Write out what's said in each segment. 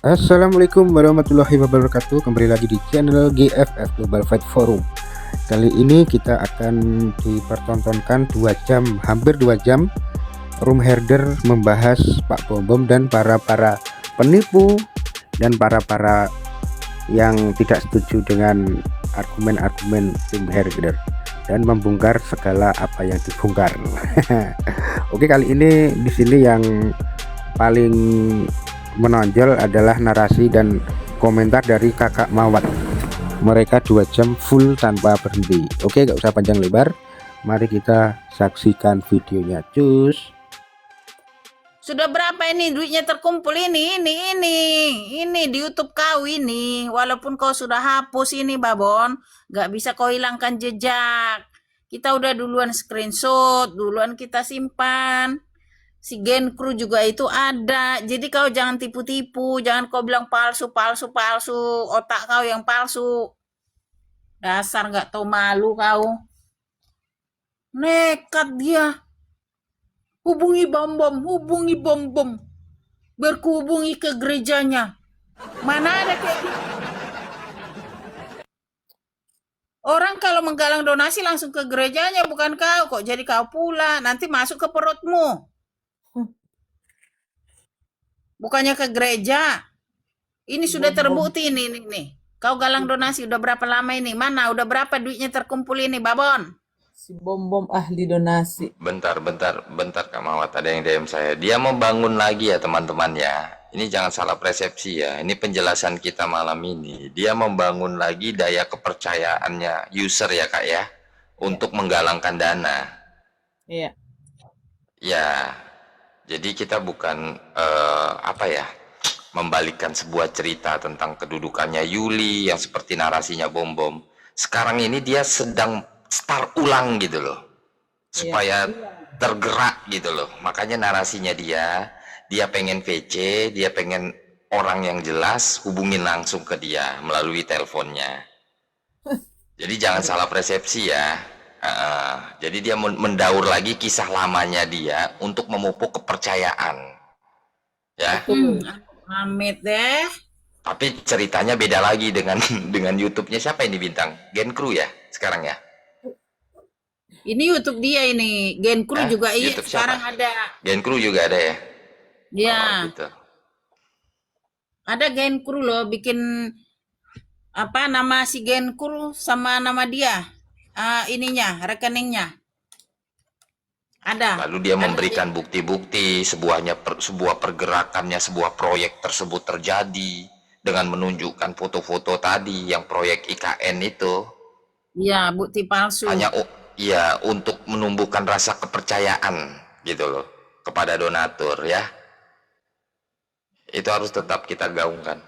Assalamualaikum warahmatullahi wabarakatuh. Kembali lagi di channel GFF Global Fight Forum. Kali ini kita akan dipertontonkan 2 jam, hampir 2 jam room herder membahas Pak Bom Bom dan para penipu dan para yang tidak setuju dengan argumen-argumen room herder dan membongkar segala apa yang dibongkar. Oke, kali ini di sini yang paling menonjol adalah narasi dan komentar dari Kakak Mawat. Mereka 2 jam full tanpa berhenti. Oke, gak usah panjang lebar, mari kita saksikan videonya. Cus. Sudah berapa ini duitnya terkumpul ini di YouTube kau ini. Walaupun kau sudah hapus ini Babon, gak bisa kau hilangkan jejak. Kita udah duluan screenshot, duluan kita simpan. Si Gen Crew juga itu ada. Jadi kau jangan tipu-tipu, jangan kau bilang palsu. Otak kau yang palsu. Dasar gak tahu malu kau. Nekat dia. Hubungi Bom Bom. Berhubungi ke gerejanya. Mana ada kayak gitu. Orang kalau menggalang donasi langsung ke gerejanya, bukan kau. Kok jadi kau pula. Nanti masuk ke perutmu. Bukannya ke gereja. Ini sudah terbukti nih. Kau galang donasi udah berapa lama ini? Mana udah berapa duitnya terkumpul ini, Babon? Si Bom ahli donasi. Bentar Kak Mawat, ada yang DM saya. Dia mau bangun lagi ya teman-teman ya. Ini jangan salah persepsi ya. Ini penjelasan kita malam ini. Dia membangun lagi daya kepercayaannya user ya Kak ya. Untuk menggalangkan dana. Iya. Ya, jadi kita bukan membalikkan sebuah cerita tentang kedudukannya Yuli yang seperti narasinya Bom Bom. Sekarang ini dia sedang start ulang gitu loh, supaya tergerak gitu loh. Makanya narasinya dia pengen VC, dia pengen orang yang jelas, hubungin langsung ke dia melalui teleponnya. Jadi jangan salah persepsi ya. Jadi dia mendaur lagi kisah lamanya dia untuk memupuk kepercayaan ya. Amit deh. Tapi ceritanya beda lagi dengan dengan YouTube-nya. Siapa ini bintang? Gen Crew ya sekarang ya. Ini YouTube dia ini. Gen Crew juga iya sekarang ada. Gen Crew juga ada ya. Ya. Oh, gitu. Ada Gen Crew loh bikin apa nama si Gen Crew sama nama dia. Rekeningnya. Ada. Lalu dia memberikan bukti-bukti sebuah pergerakannya, sebuah proyek tersebut terjadi dengan menunjukkan foto-foto tadi yang proyek IKN itu. Iya, bukti palsu. Hanya untuk menumbuhkan rasa kepercayaan gitu loh kepada donatur ya. Itu harus tetap kita gaungkan.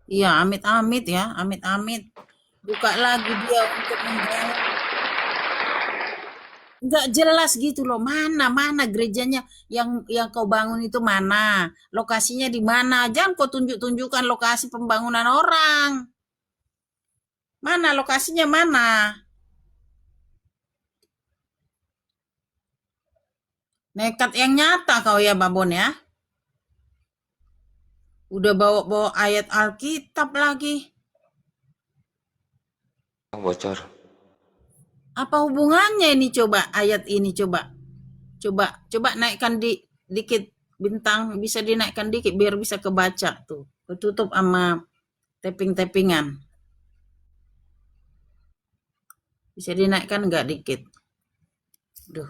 Iya, amit-amit ya, amit-amit. Buka lagi dia untuk menggalang. Nggak jelas gitu loh, mana gerejanya yang kau bangun itu mana, lokasinya di mana. Jangan kau tunjukkan lokasi pembangunan orang. Mana lokasinya mana? Nekat yang nyata kau ya Babon ya. Udah bawa ayat Alkitab lagi. Bocor. Apa hubungannya ini coba ayat ini coba naikkan dikit bintang, bisa dinaikkan dikit biar bisa kebaca tuh. Ketutup sama tapping-tappingan. Bisa dinaikkan nggak dikit? Duh.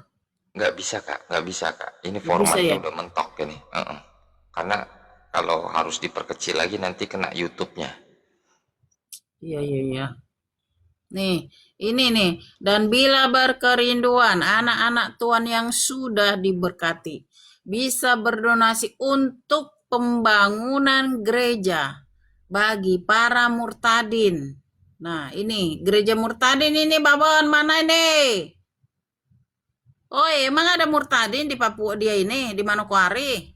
Nggak bisa kak. Ini formatnya udah mentok ini. Karena kalau harus diperkecil lagi nanti kena YouTube-nya. Iya. Nih, ini nih. Dan bila berkerinduan, anak-anak Tuhan yang sudah diberkati bisa berdonasi untuk pembangunan gereja bagi para murtadin. Nah, ini gereja murtadin ini Babon, mana ini? Oh, emang ada murtadin di Papua dia ini, di Manokwari?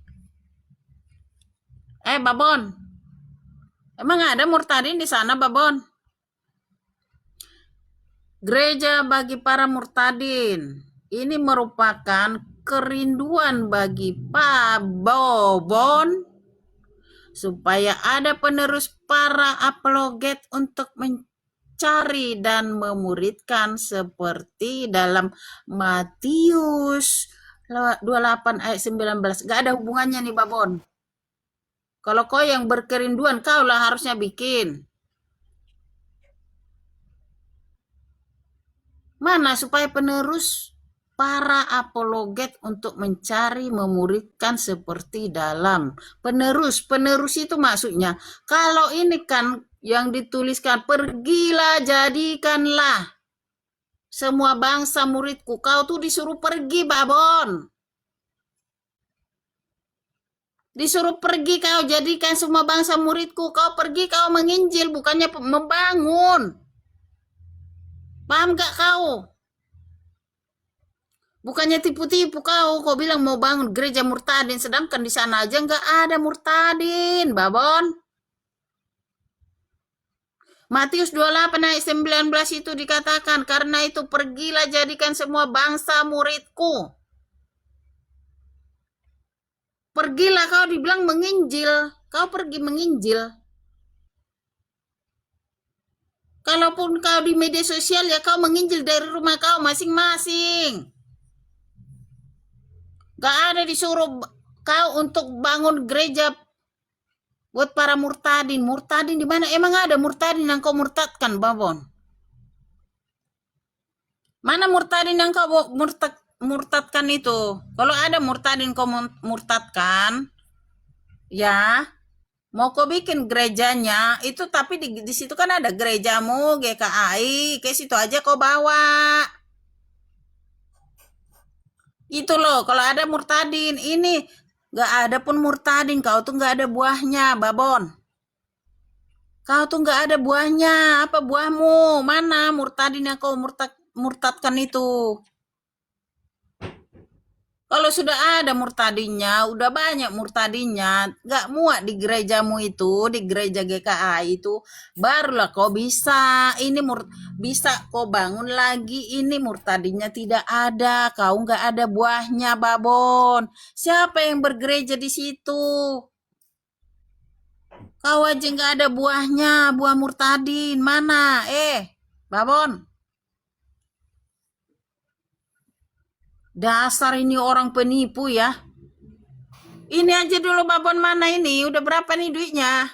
Babon. Emang ada murtadin di sana, Babon? Gereja bagi para murtadin. Ini merupakan kerinduan bagi Pak Bobon supaya ada penerus para apologet untuk mencari dan memuridkan seperti dalam Matius 28 ayat 19. Gak ada hubungannya nih Babon. Kalau kau yang berkerinduan, kau lah harusnya bikin. Mana supaya penerus para apologet untuk mencari memuridkan seperti dalam. Penerus itu maksudnya. Kalau ini kan yang dituliskan, pergilah jadikanlah semua bangsa muridku. Kau tuh disuruh pergi, Babon. Disuruh pergi, kau jadikan semua bangsa muridku. Kau pergi, kau menginjil, bukannya membangun. Paham gak kau? Bukannya tipu-tipu kau bilang mau bangun gereja murtadin, sedangkan di sana aja nggak ada murtadin, Babon. Matius 28 ayat 19 itu dikatakan, karena itu pergilah jadikan semua bangsa muridku. Pergilah, kau dibilang menginjil, kau pergi menginjil. Kalaupun kau di media sosial ya kau menginjil dari rumah kau masing-masing. Gak ada disuruh kau untuk bangun gereja buat para murtadin. Murtadin di mana? Emang ada murtadin yang kau murtadkan, Babon? Mana murtadin yang kau murtadkan itu? Kalau ada murtadin kau murtadkan, ya mau kau bikin gerejanya itu, tapi di situ kan ada gerejamu GKAI, ke situ aja kau bawa. Itu loh, kalau ada murtadin, ini gak ada pun murtadin, kau tuh gak ada buahnya, Babon. Kau tuh gak ada buahnya, apa buahmu? Mana murtadin yang kau murtadkan itu? Kalau sudah ada murtadinnya, udah banyak murtadinnya, gak muat di gerejamu itu, di gereja GKI itu, barulah kau bisa, bisa kau bangun lagi, ini murtadinnya tidak ada, kau gak ada buahnya, Babon. Siapa yang bergereja di situ? Kau aja gak ada buahnya, buah murtadin, mana? Babon. Dasar ini orang penipu ya. Ini aja dulu Babon, mana ini? Udah berapa nih duitnya?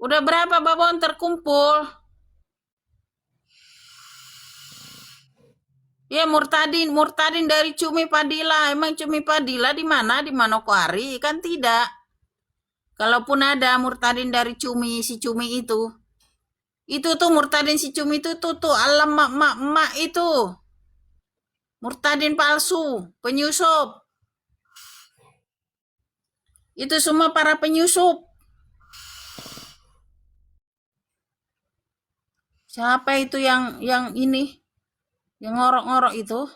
Udah berapa Babon terkumpul? Ya murtadin dari Cumi Padilla. Emang Cumi Padilla di mana? Di Manokwari? Kan tidak. Kalaupun ada murtadin dari Cumi, si Cumi itu tuh murtadin si Cumi itu tuh alam mak itu. Murtadin palsu, penyusup. Itu semua para penyusup. Siapa itu yang ini? Yang ngorok-ngorok itu?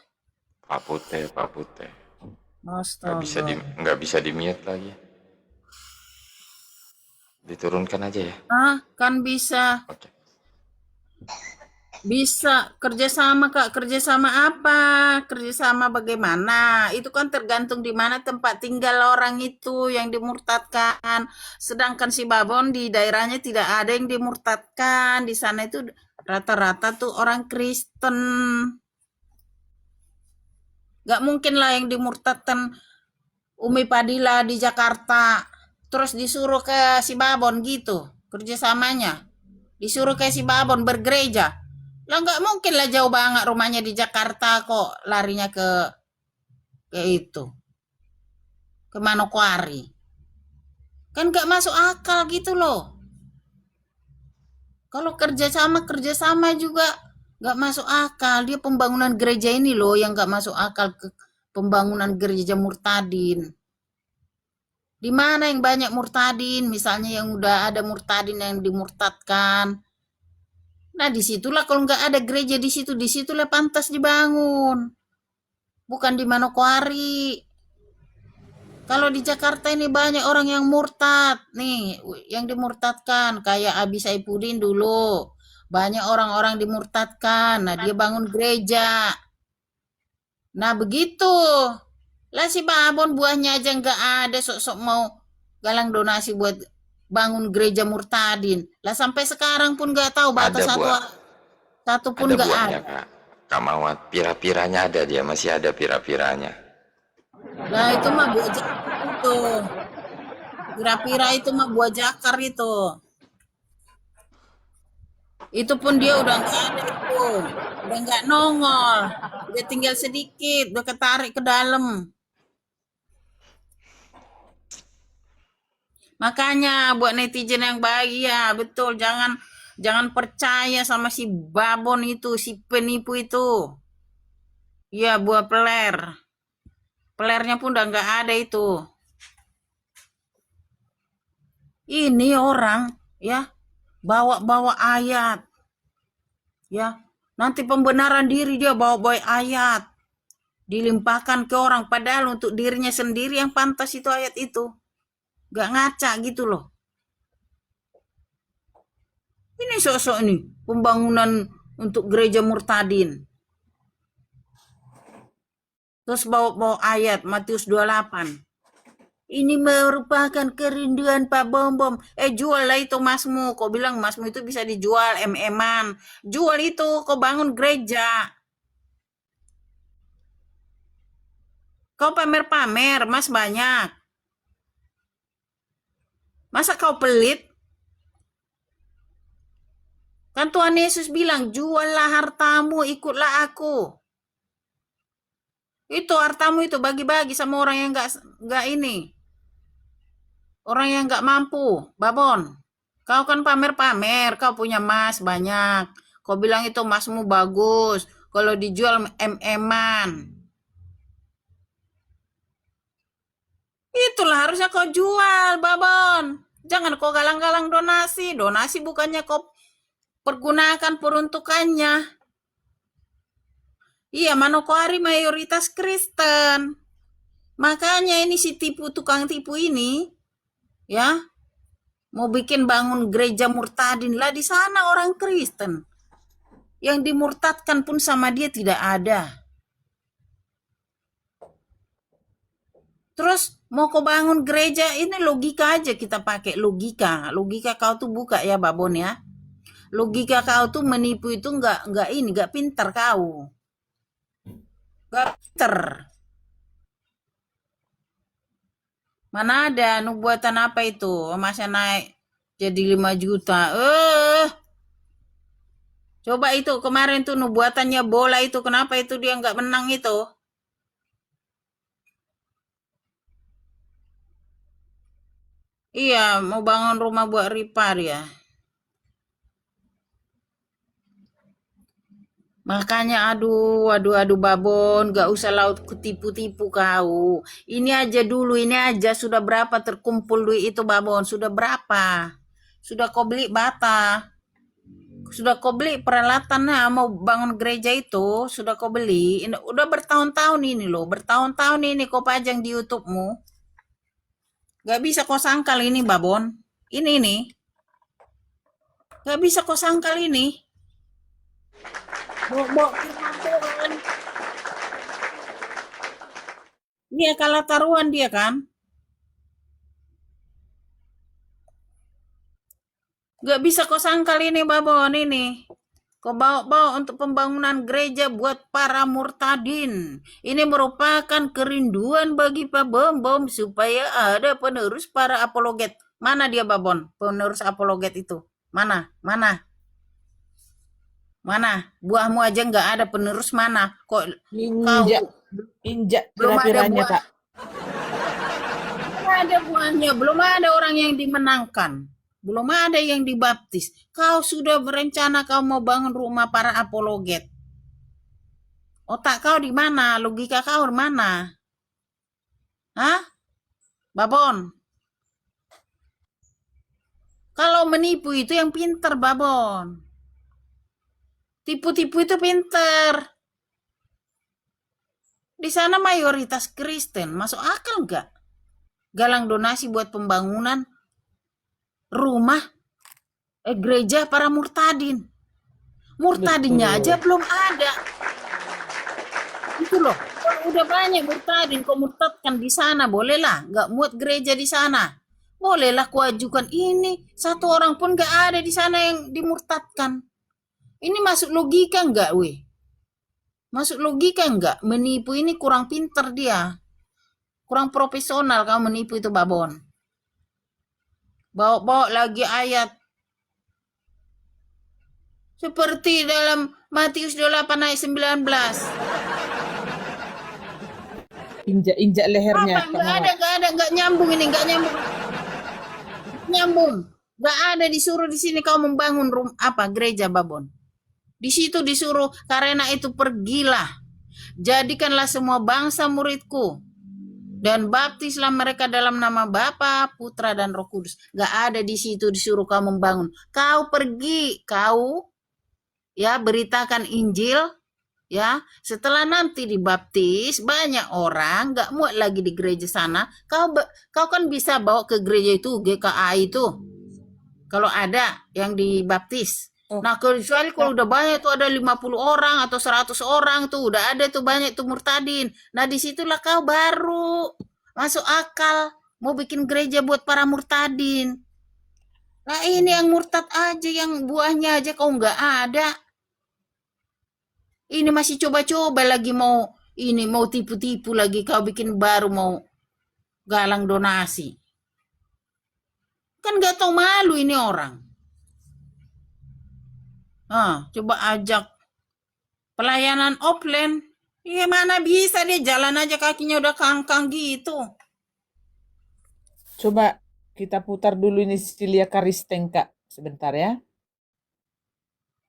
Pak Putih. Astaga. Nggak bisa di-mute lagi. Diturunkan aja ya. Kan bisa. Oke. Bisa kerjasama Kak, kerjasama apa? Kerjasama bagaimana? Itu kan tergantung di mana tempat tinggal orang itu yang dimurtadkan. Sedangkan si Babon di daerahnya tidak ada yang dimurtadkan. Di sana itu rata-rata tuh orang Kristen. Gak mungkin lah yang dimurtadkan Umi Padilla di Jakarta, terus disuruh ke si Babon gitu kerjasamanya. Disuruh ke si Babon bergereja. Lah nggak mungkin lah, jauh banget rumahnya di Jakarta kok larinya ke itu, ke Manokwari. Kan nggak masuk akal gitu loh. Kalau kerjasama juga nggak masuk akal. Dia pembangunan gereja ini loh yang nggak masuk akal, ke pembangunan gereja murtadin. Di mana yang banyak murtadin, misalnya yang udah ada murtadin yang dimurtadkan. Nah disitulah kalau nggak ada gereja disitulah pantas dibangun. Bukan di Manokwari. Kalau di Jakarta ini banyak orang yang murtad. Nih yang dimurtadkan kayak Abi Saifuddin dulu. Banyak orang-orang dimurtadkan. Nah dia bangun gereja. Nah begitu. Lah si Babon buahnya aja nggak ada, sok-sok mau galang donasi buat bangun gereja Murtadin. Lah sampai sekarang pun nggak tahu batas Ada, satu buat. satu pun Ada nggak buatnya, ada. Kak. Kak Mawat, pira-piranya ada, dia masih ada pira-piranya. Nah itu mah buat jakar itu. Pira-pira itu mah buat jakar itu. Itu pun dia udah nggak ada itu. Udah nggak nongol. Udah tinggal sedikit, udah ketarik ke dalam. Makanya buat netizen yang baik ya, betul, jangan percaya sama si babon itu, si penipu itu. Iya, buat peler. Pelernya pun udah nggak ada itu. Ini orang ya bawa-bawa ayat. Ya, nanti pembenaran diri dia bawa-bawa ayat. Dilimpahkan ke orang padahal untuk dirinya sendiri yang pantas itu ayat itu. Gak ngaca gitu loh. Ini sosok nih pembangunan untuk gereja Murtadin. Terus bawa ayat Matius 28. Ini merupakan kerinduan Pak Bom. Jual lah itu masmu. Kau bilang masmu itu bisa dijual MM-an. Jual itu, kau bangun gereja. Kau pamer-pamer, mas banyak. Masa kau pelit? Kan Tuhan Yesus bilang, juallah hartamu, ikutlah aku. Itu hartamu itu bagi-bagi sama orang yang nggak ini. Orang yang nggak mampu, babon. Kau kan pamer-pamer, kau punya emas banyak. Kau bilang itu emasmu bagus. Kalau dijual MM-an. Itulah harusnya kau jual, babon. Jangan kau galang-galang donasi. Donasi bukannya kau pergunakan peruntukannya. Iya, Manokwari mayoritas Kristen. Makanya ini si tukang tipu ini, ya, mau bikin bangun gereja Murtadin lah di sana orang Kristen. Yang dimurtadkan pun sama dia tidak ada. Terus mau kau bangun gereja, ini logika aja kita pakai logika. Logika kau tuh buka ya babon ya. Logika kau tuh menipu itu nggak pintar kau. Nggak pintar. Mana ada nubuatan apa itu? Emasnya naik jadi 5 juta. Coba itu kemarin tuh nubuatannya bola itu, kenapa itu dia nggak menang itu? Iya, mau bangun rumah buat Ripar ya. Makanya aduh babon, gak usah laut ketipu-tipu kau. Ini aja dulu, ini aja sudah berapa terkumpul duit itu babon, sudah berapa? Sudah kau beli bata, sudah kau beli peralatan mau bangun gereja itu, sudah kau beli. Udah bertahun-tahun ini loh, bertahun-tahun ini kau pajang di YouTube-mu. Gak bisa kau sangkal ini babon, ini nih. Gak bisa kau sangkal ini. Bok taruhan. Dia kalah taruhan dia kan. Gak bisa kau sangkal ini babon ini. Kau bawa-bawa untuk pembangunan gereja buat para murtadin. Ini merupakan kerinduan bagi Pak Bom supaya ada penerus para apologet. Mana dia babon? Penerus apologet itu. Mana? Buahmu aja nggak ada penerus mana? Kok Injak belum ada pira-piranya, buah? Kak. Belum ada buahnya, belum ada orang yang dimenangkan, belum ada yang dibaptis. Kau sudah berencana kau mau bangun rumah para apologet. Otak kau di mana? Logika kau di mana? Hah? Babon. Kalau menipu itu yang pinter, babon. Tipu-tipu itu pinter. Di sana mayoritas Kristen, masuk akal nggak? Galang donasi buat pembangunan rumah gereja para murtadin. Murtadinnya aja belum ada. Itu loh. Kalau udah banyak murtadin, kau murtadkan di sana, bolehlah. Nggak muat gereja di sana. bolehlah kuajukan ini. Satu orang pun gak ada di sana yang dimurtadkan. Ini masuk logika enggak, weh? Masuk logika enggak? Menipu ini kurang pinter dia. Kurang profesional kamu menipu itu, Babon. Bawa-bawa lagi ayat. Seperti dalam Matius 28 ayat 19. Injak-injak lehernya. Apa? Nggak nyambung ini, nggak nyambung. Nyambung. Nggak ada disuruh di sini kau membangun gereja, Babon. Di situ disuruh, karena itu pergilah. Jadikanlah semua bangsa muridku. Dan baptislah mereka dalam nama Bapa, Putra, dan Roh Kudus. Nggak ada di situ disuruh kau membangun. Kau pergi, kau ya beritakan Injil. Ya, setelah nanti dibaptis, banyak orang nggak muat lagi di gereja sana. Kau kan bisa bawa ke gereja itu, GKA itu. Kalau ada yang dibaptis. Nah, kecuali kalau udah banyak tuh, ada 50 orang atau 100 orang tuh, udah ada tuh banyak tuh murtadin. Nah, disitulah kau baru masuk akal mau bikin gereja buat para murtadin. Nah, ini yang murtad aja, yang buahnya aja kau nggak ada. Ini masih coba-coba lagi mau tipu-tipu lagi, kau bikin baru mau galang donasi. Kan gak tahu malu ini orang. Coba ajak pelayanan offline. Iya, mana bisa dia jalan aja kakinya udah kangkang gitu. Coba kita putar dulu ini Cecilia Karisteng, Kak. Sebentar ya.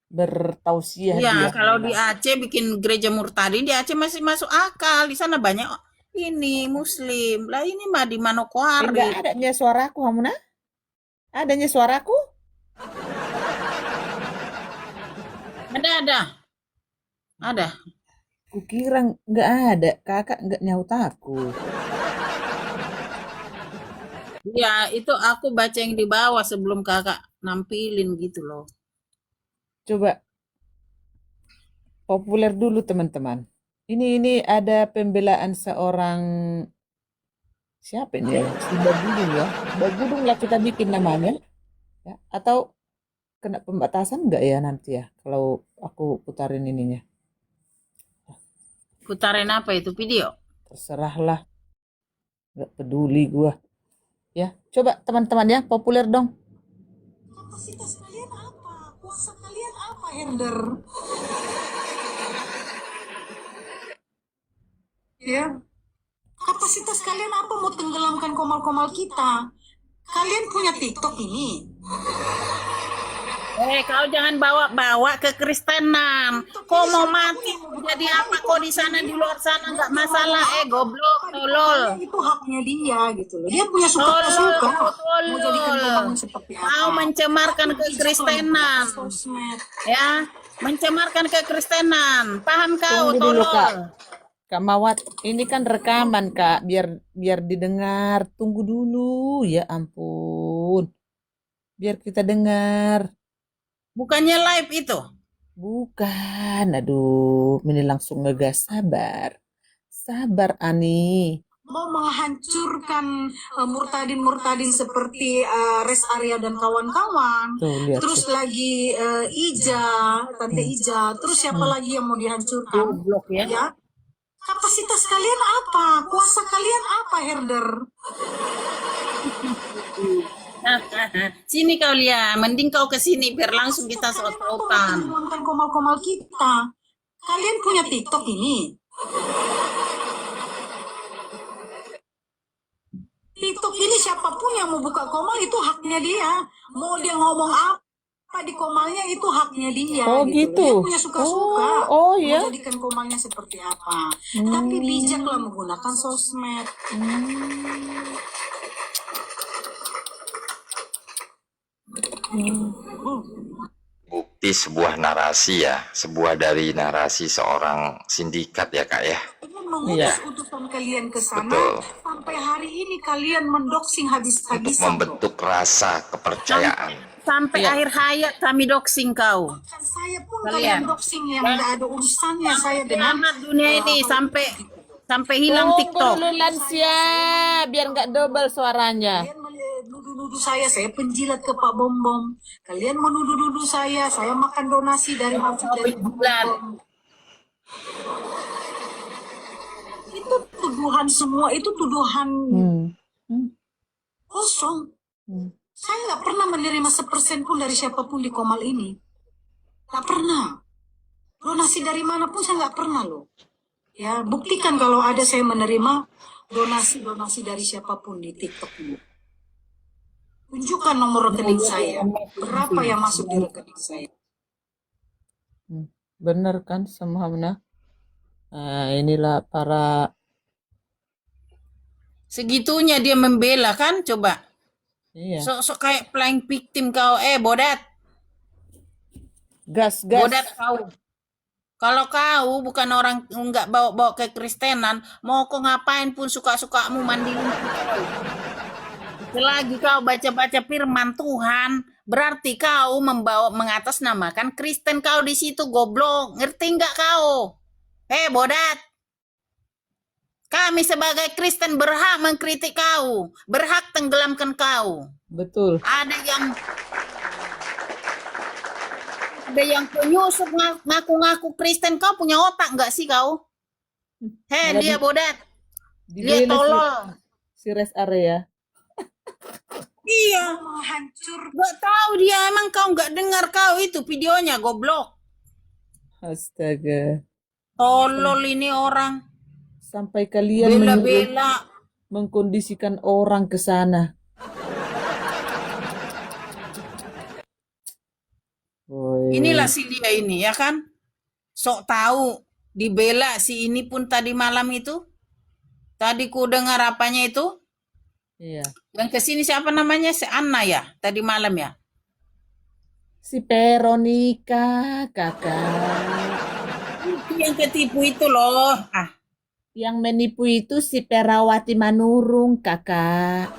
Bertausiah Ya, dia. kalau di Aceh bikin gereja murtadin, di Aceh masih masuk akal. Di sana banyak ini muslim. Lah ini mah di Manokwari. Enggak adanya suaraku, Hamuna? Adanya suaraku? Ada. Kukira enggak ada. Kakak enggak nyaut aku. Ya, itu aku baca yang di bawah sebelum kakak nampilin gitu loh. Coba populer dulu teman-teman. Ini ada pembelaan seorang siapa ini ya? Si Bagudung ya. Bagudung lah kita bikin namanya. Ya. Atau kena pembatasan enggak ya nanti ya kalau aku putarin ininya? Putarin apa itu video? Terserahlah. Enggak peduli gua. Ya, coba teman-teman ya, populer dong. Kapasitas kalian apa? Kuasa kalian apa, Herder? Ya. Kapasitas kalian apa mau tenggelamkan komal-komal kita? Kalian punya TikTok ini? Kau jangan bawa-bawa ke Kristenan. Kau mau mati jadi apa kau di sana, di luar sana nggak masalah. Goblok, tolol. Itu haknya dia gitu loh. Dia punya suka-suka. Mau jadikan pembangun seperti apa? Kau mencemarkan kekristenan. Ya, mencemarkan kekristenan. Paham kau, Tunggu dulu, Kak. tolol. Kak Mawat, ini kan rekaman, Kak, biar didengar. Tunggu dulu, ya ampun. Biar kita dengar. Bukannya live itu? Bukan, aduh, ini langsung ngegas. Sabar, Ani. Mau menghancurkan murtadin-murtadin seperti Res Area dan kawan-kawan. Tuh, lihat Terus tuh. lagi Tante Ija. Terus siapa lagi yang mau dihancurkan? Goblok ya. Ya. Kapasitas kalian apa? Kuasa kalian apa, Herder? Sini kau lihat, mending kau ke sini biar langsung kita Kalian apa sot-sotan. menghilangkan komal-komal kita? Kalian punya TikTok ini? TikTok ini siapapun yang mau buka komal itu haknya dia. Mau dia ngomong apa di komalnya itu haknya dia. Oh, gitu. gitu. Dia punya suka-suka. Oh, ya. Mau jadikan komalnya seperti apa. Tapi bijaklah menggunakan sosmed. Bukti sebuah narasi ya, sebuah dari narasi seorang sindikat ya Kak ya. Ingin mengutus utusan kalian ke sana. Betul. Sampai hari ini kalian mendoxing Untuk habis-habisan. membentuk rasa kepercayaan. Sampai akhir hayat kami doxing kau. Kan saya pun Kalian. kalian doxing yang nggak ada urusannya saya dengan Amat dunia ini sampai hilang Tunggu TikTok. dulu lansia, biar nggak double suaranya. kalian menuduh-nuduh saya penjilat ke Pak Bombom. Kalian menuduh-nuduh saya makan donasi dari masuk dari Pak penjilat. Bombom. Itu tuduhan semua, itu tuduhan Hmm. Hmm. kosong. Hmm. Saya nggak pernah menerima 1% pun dari siapapun di Komal ini. Nggak pernah. Donasi dari manapun saya nggak pernah loh. Ya, buktikan kalau ada saya menerima donasi-donasi dari siapapun di TikTok ini. Tunjukkan nomor rekening saya. Berapa yang masuk di rekening saya. Bener kan semuanya? Nah, inilah para Segitunya dia membela kan, coba. iya Sok-sok kayak playing victim kau. Bodat. gas Bodat kau. Kalau kau bukan orang nggak bawa-bawa ke Kristenan, mau kau ngapain pun suka-sukamu mandi kau. Selagi kau baca-baca firman Tuhan, berarti kau mengatasnamakan Kristen kau di situ, goblok. Ngerti nggak kau? Bodat. Kami sebagai Kristen berhak mengkritik kau, berhak tenggelamkan kau. betul. Ada yang penyusup ngaku-ngaku Kristen, kau punya otak nggak sih kau? Malah Dia bodat, dia dibeli tolol. si rest area. Iya, Menghancur. nggak tahu dia, emang kau nggak dengar kau itu videonya, goblok. Astaga. Tolol ini orang, Sampai kalian menyuruh bela-bela. mengkondisikan orang ke sana. Woi. Inilah si dia ini, ya kan? Sok tahu, dibela si ini pun tadi malam itu. Tadi ku dengar apanya itu. Iya. Yang kesini siapa namanya? Si Anna ya, tadi malam ya. Si Veronica, kakak. Itu yang ketipu itu loh. Yang menipu itu si Perawati Manurung, kakak.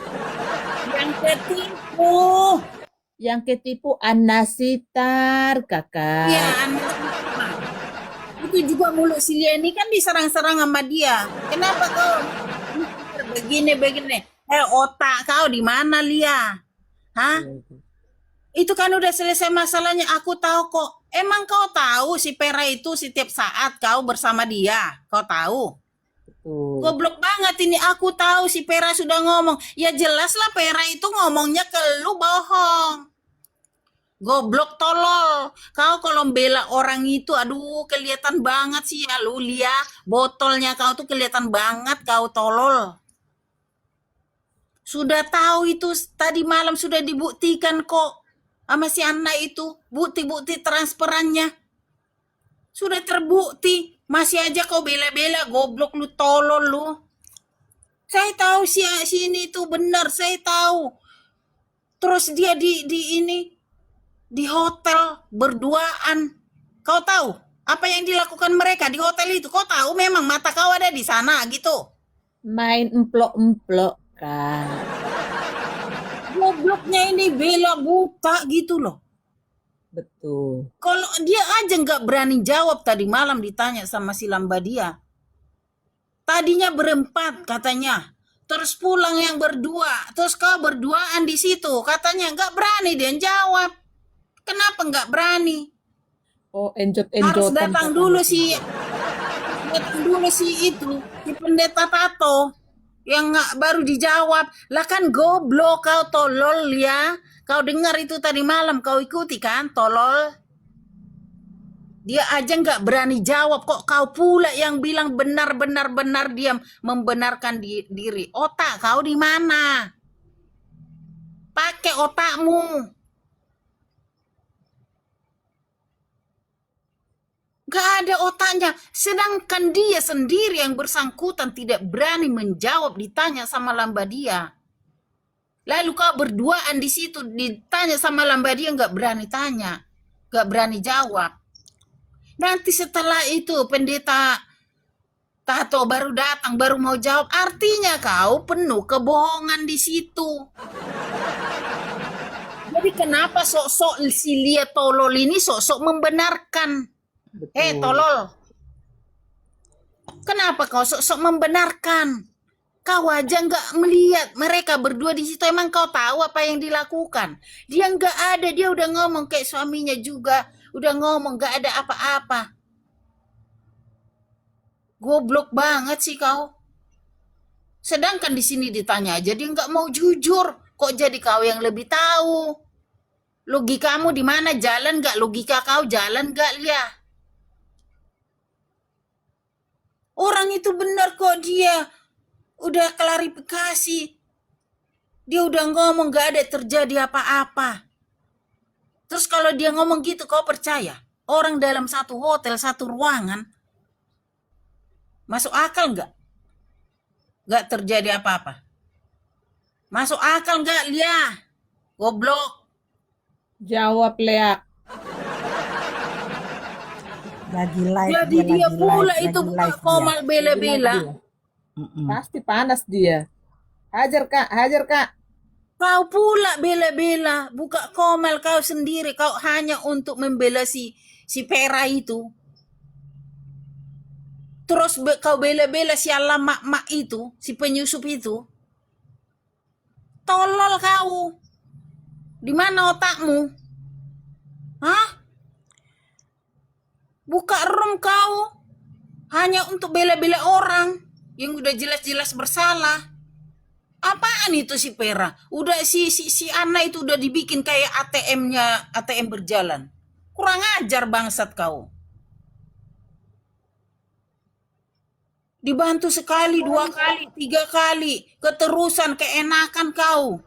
Yang ketipu. Yang ketipu Anna Sitar, kakak. Iya, Anna. Itu juga mulut si Lia ini kan diserang-serang sama dia. Kenapa kau begini? Otak kau di mana, Lia? Hah? Itu kan udah selesai masalahnya. Aku tahu kok. Emang kau tahu si Pera itu setiap saat kau bersama dia? Kau tahu? Betul. Goblok banget ini. Aku tahu si Pera sudah ngomong. Ya jelaslah Pera itu ngomongnya ke lu bohong. Goblok tolol. Kau kalau bela orang itu, aduh kelihatan banget sih ya lu, Lia. Botolnya kau tuh kelihatan banget kau tolol. Sudah tahu itu tadi malam sudah dibuktikan kok sama si Anna itu. Bukti-bukti transferannya. Sudah terbukti. Masih aja kau bela-bela, goblok lu, tolol lu. Saya tahu si ini tuh benar, saya tahu. Terus dia di hotel berduaan. Kau tahu apa yang dilakukan mereka di hotel itu? Kau tahu memang mata kau ada di sana gitu. Main emplok-emplok, kak. Gobloknya ini bela buta gitu loh. Betul. Kalau dia aja nggak berani jawab tadi malam ditanya sama si Lambadia. Tadinya berempat katanya. Terus pulang yang berdua. Terus kau berduaan di situ. Katanya nggak berani dia jawab. Kenapa nggak berani? Oh, Harus enjot-enjotan. datang dulu si itu, si pendeta Tato yang nggak baru dijawab. Lah kan goblok kau, tolol ya. Kau dengar itu tadi malam, kau ikuti kan, tolol. Dia aja nggak berani jawab, kok kau pula yang bilang benar dia membenarkan diri. Otak kau di mana? Pakai otakmu. Gak ada otaknya. Sedangkan dia sendiri yang bersangkutan tidak berani menjawab ditanya sama Lambadia. Lalu kau berduaan di situ ditanya sama Lambadia nggak berani tanya, nggak berani jawab. Nanti setelah itu pendeta Tato baru datang, baru mau jawab. Artinya kau penuh kebohongan di situ. Jadi kenapa sok-sok si Lia tolol ini sok-sok membenarkan? Betul. Tolol. Kenapa kau sok-sok membenarkan? Kau aja nggak melihat mereka berdua di situ. Emang kau tahu apa yang dilakukan? Dia nggak ada. Dia udah ngomong kayak suaminya juga. Udah ngomong nggak ada apa-apa. Goblok banget sih kau. Sedangkan di sini ditanya aja dia nggak mau jujur. Kok jadi kau yang lebih tahu? Logikamu di mana? Jalan nggak? Logika kau jalan nggak, Lia? Orang itu benar kok dia. Udah klarifikasi. Dia udah ngomong gak ada terjadi apa-apa. Terus kalau dia ngomong gitu kau percaya? Orang dalam satu hotel, satu ruangan. Masuk akal nggak? Nggak terjadi apa-apa. Masuk akal nggak, Lia? Goblok. Jawab, Lea. Lagi live, Jadi dia dia lagi pula live, itu lagi buka live dia. komal bela-bela. Pasti panas dia. Hajar, Kak. Hajar, Kak. Kau pula bela-bela. Buka komel kau sendiri. Kau hanya untuk membela si Pera itu. Terus kau bela-bela si alamak-mak itu. Si penyusup itu. Tolol kau. Di mana otakmu? Hah? Buka room kau. Hanya untuk bela-bela orang. Yang udah jelas-jelas bersalah. Apaan itu si Pera? Udah si Ana itu udah dibikin kayak ATM-nya, ATM berjalan. Kurang ajar bangsat kau. Dibantu sekali, 2 kali, 3 kali. Keterusan keenakan kau.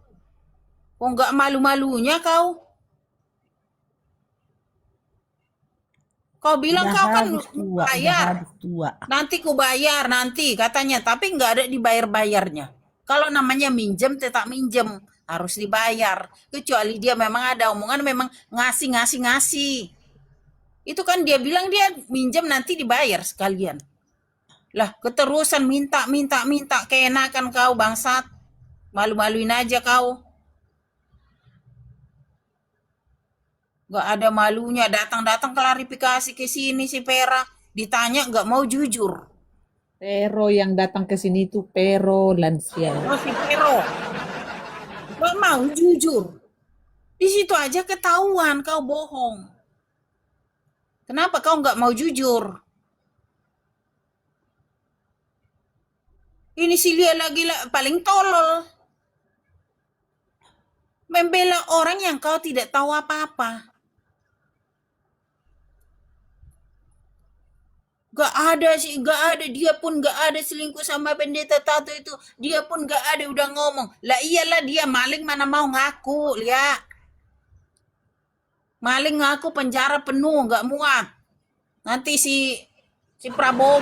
Kok nggak malu-malunya kau? Kau bilang Udah kau kan habis tua, udah bayar. habis tua. Nanti ku bayar nanti katanya, tapi nggak ada dibayar-bayarnya. Kalau namanya minjem tetap minjem, harus dibayar. Kecuali dia memang ada omongan memang ngasih. Itu kan dia bilang dia minjem nanti dibayar sekalian. Lah, keterusan minta keenakan kau bangsat. Malu-maluin aja kau. Gak ada malunya, datang-datang klarifikasi ke sini si Pera. Ditanya gak mau jujur. Pero yang datang ke sini itu Pero lansia. Oh si Pero. Gak mau jujur. Di situ aja ketahuan kau bohong. Kenapa kau gak mau jujur? Ini si Lia lagi paling tolol. Membela orang yang kau tidak tahu apa-apa. Gak ada sih, gak ada. Dia pun gak ada selingkuh sama pendeta tato itu. Dia pun gak ada, udah ngomong. Lah iyalah dia maling mana mau ngaku, Lia. Maling ngaku penjara penuh, gak muat. Nanti si Prabowo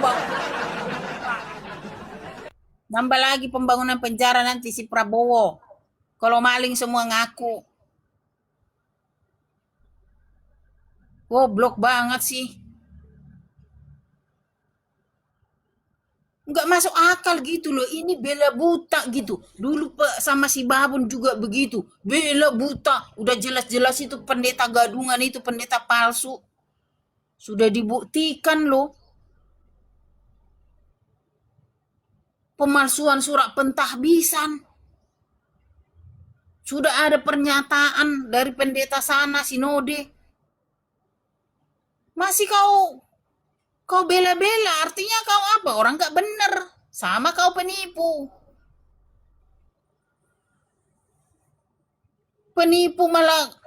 nambah lagi pembangunan penjara nanti si Prabowo. Kalau maling semua ngaku. Goblok banget sih. Nggak masuk akal gitu loh. Ini bela buta gitu. Dulu sama si Babon juga begitu. Bela buta. Udah jelas-jelas itu pendeta gadungan, itu pendeta palsu. Sudah dibuktikan loh. Pemalsuan surat pentahbisan. Sudah ada pernyataan dari pendeta sana, sinode. Masih kau bela-bela, artinya kau apa? Orang gak bener. Sama kau penipu. Penipu malah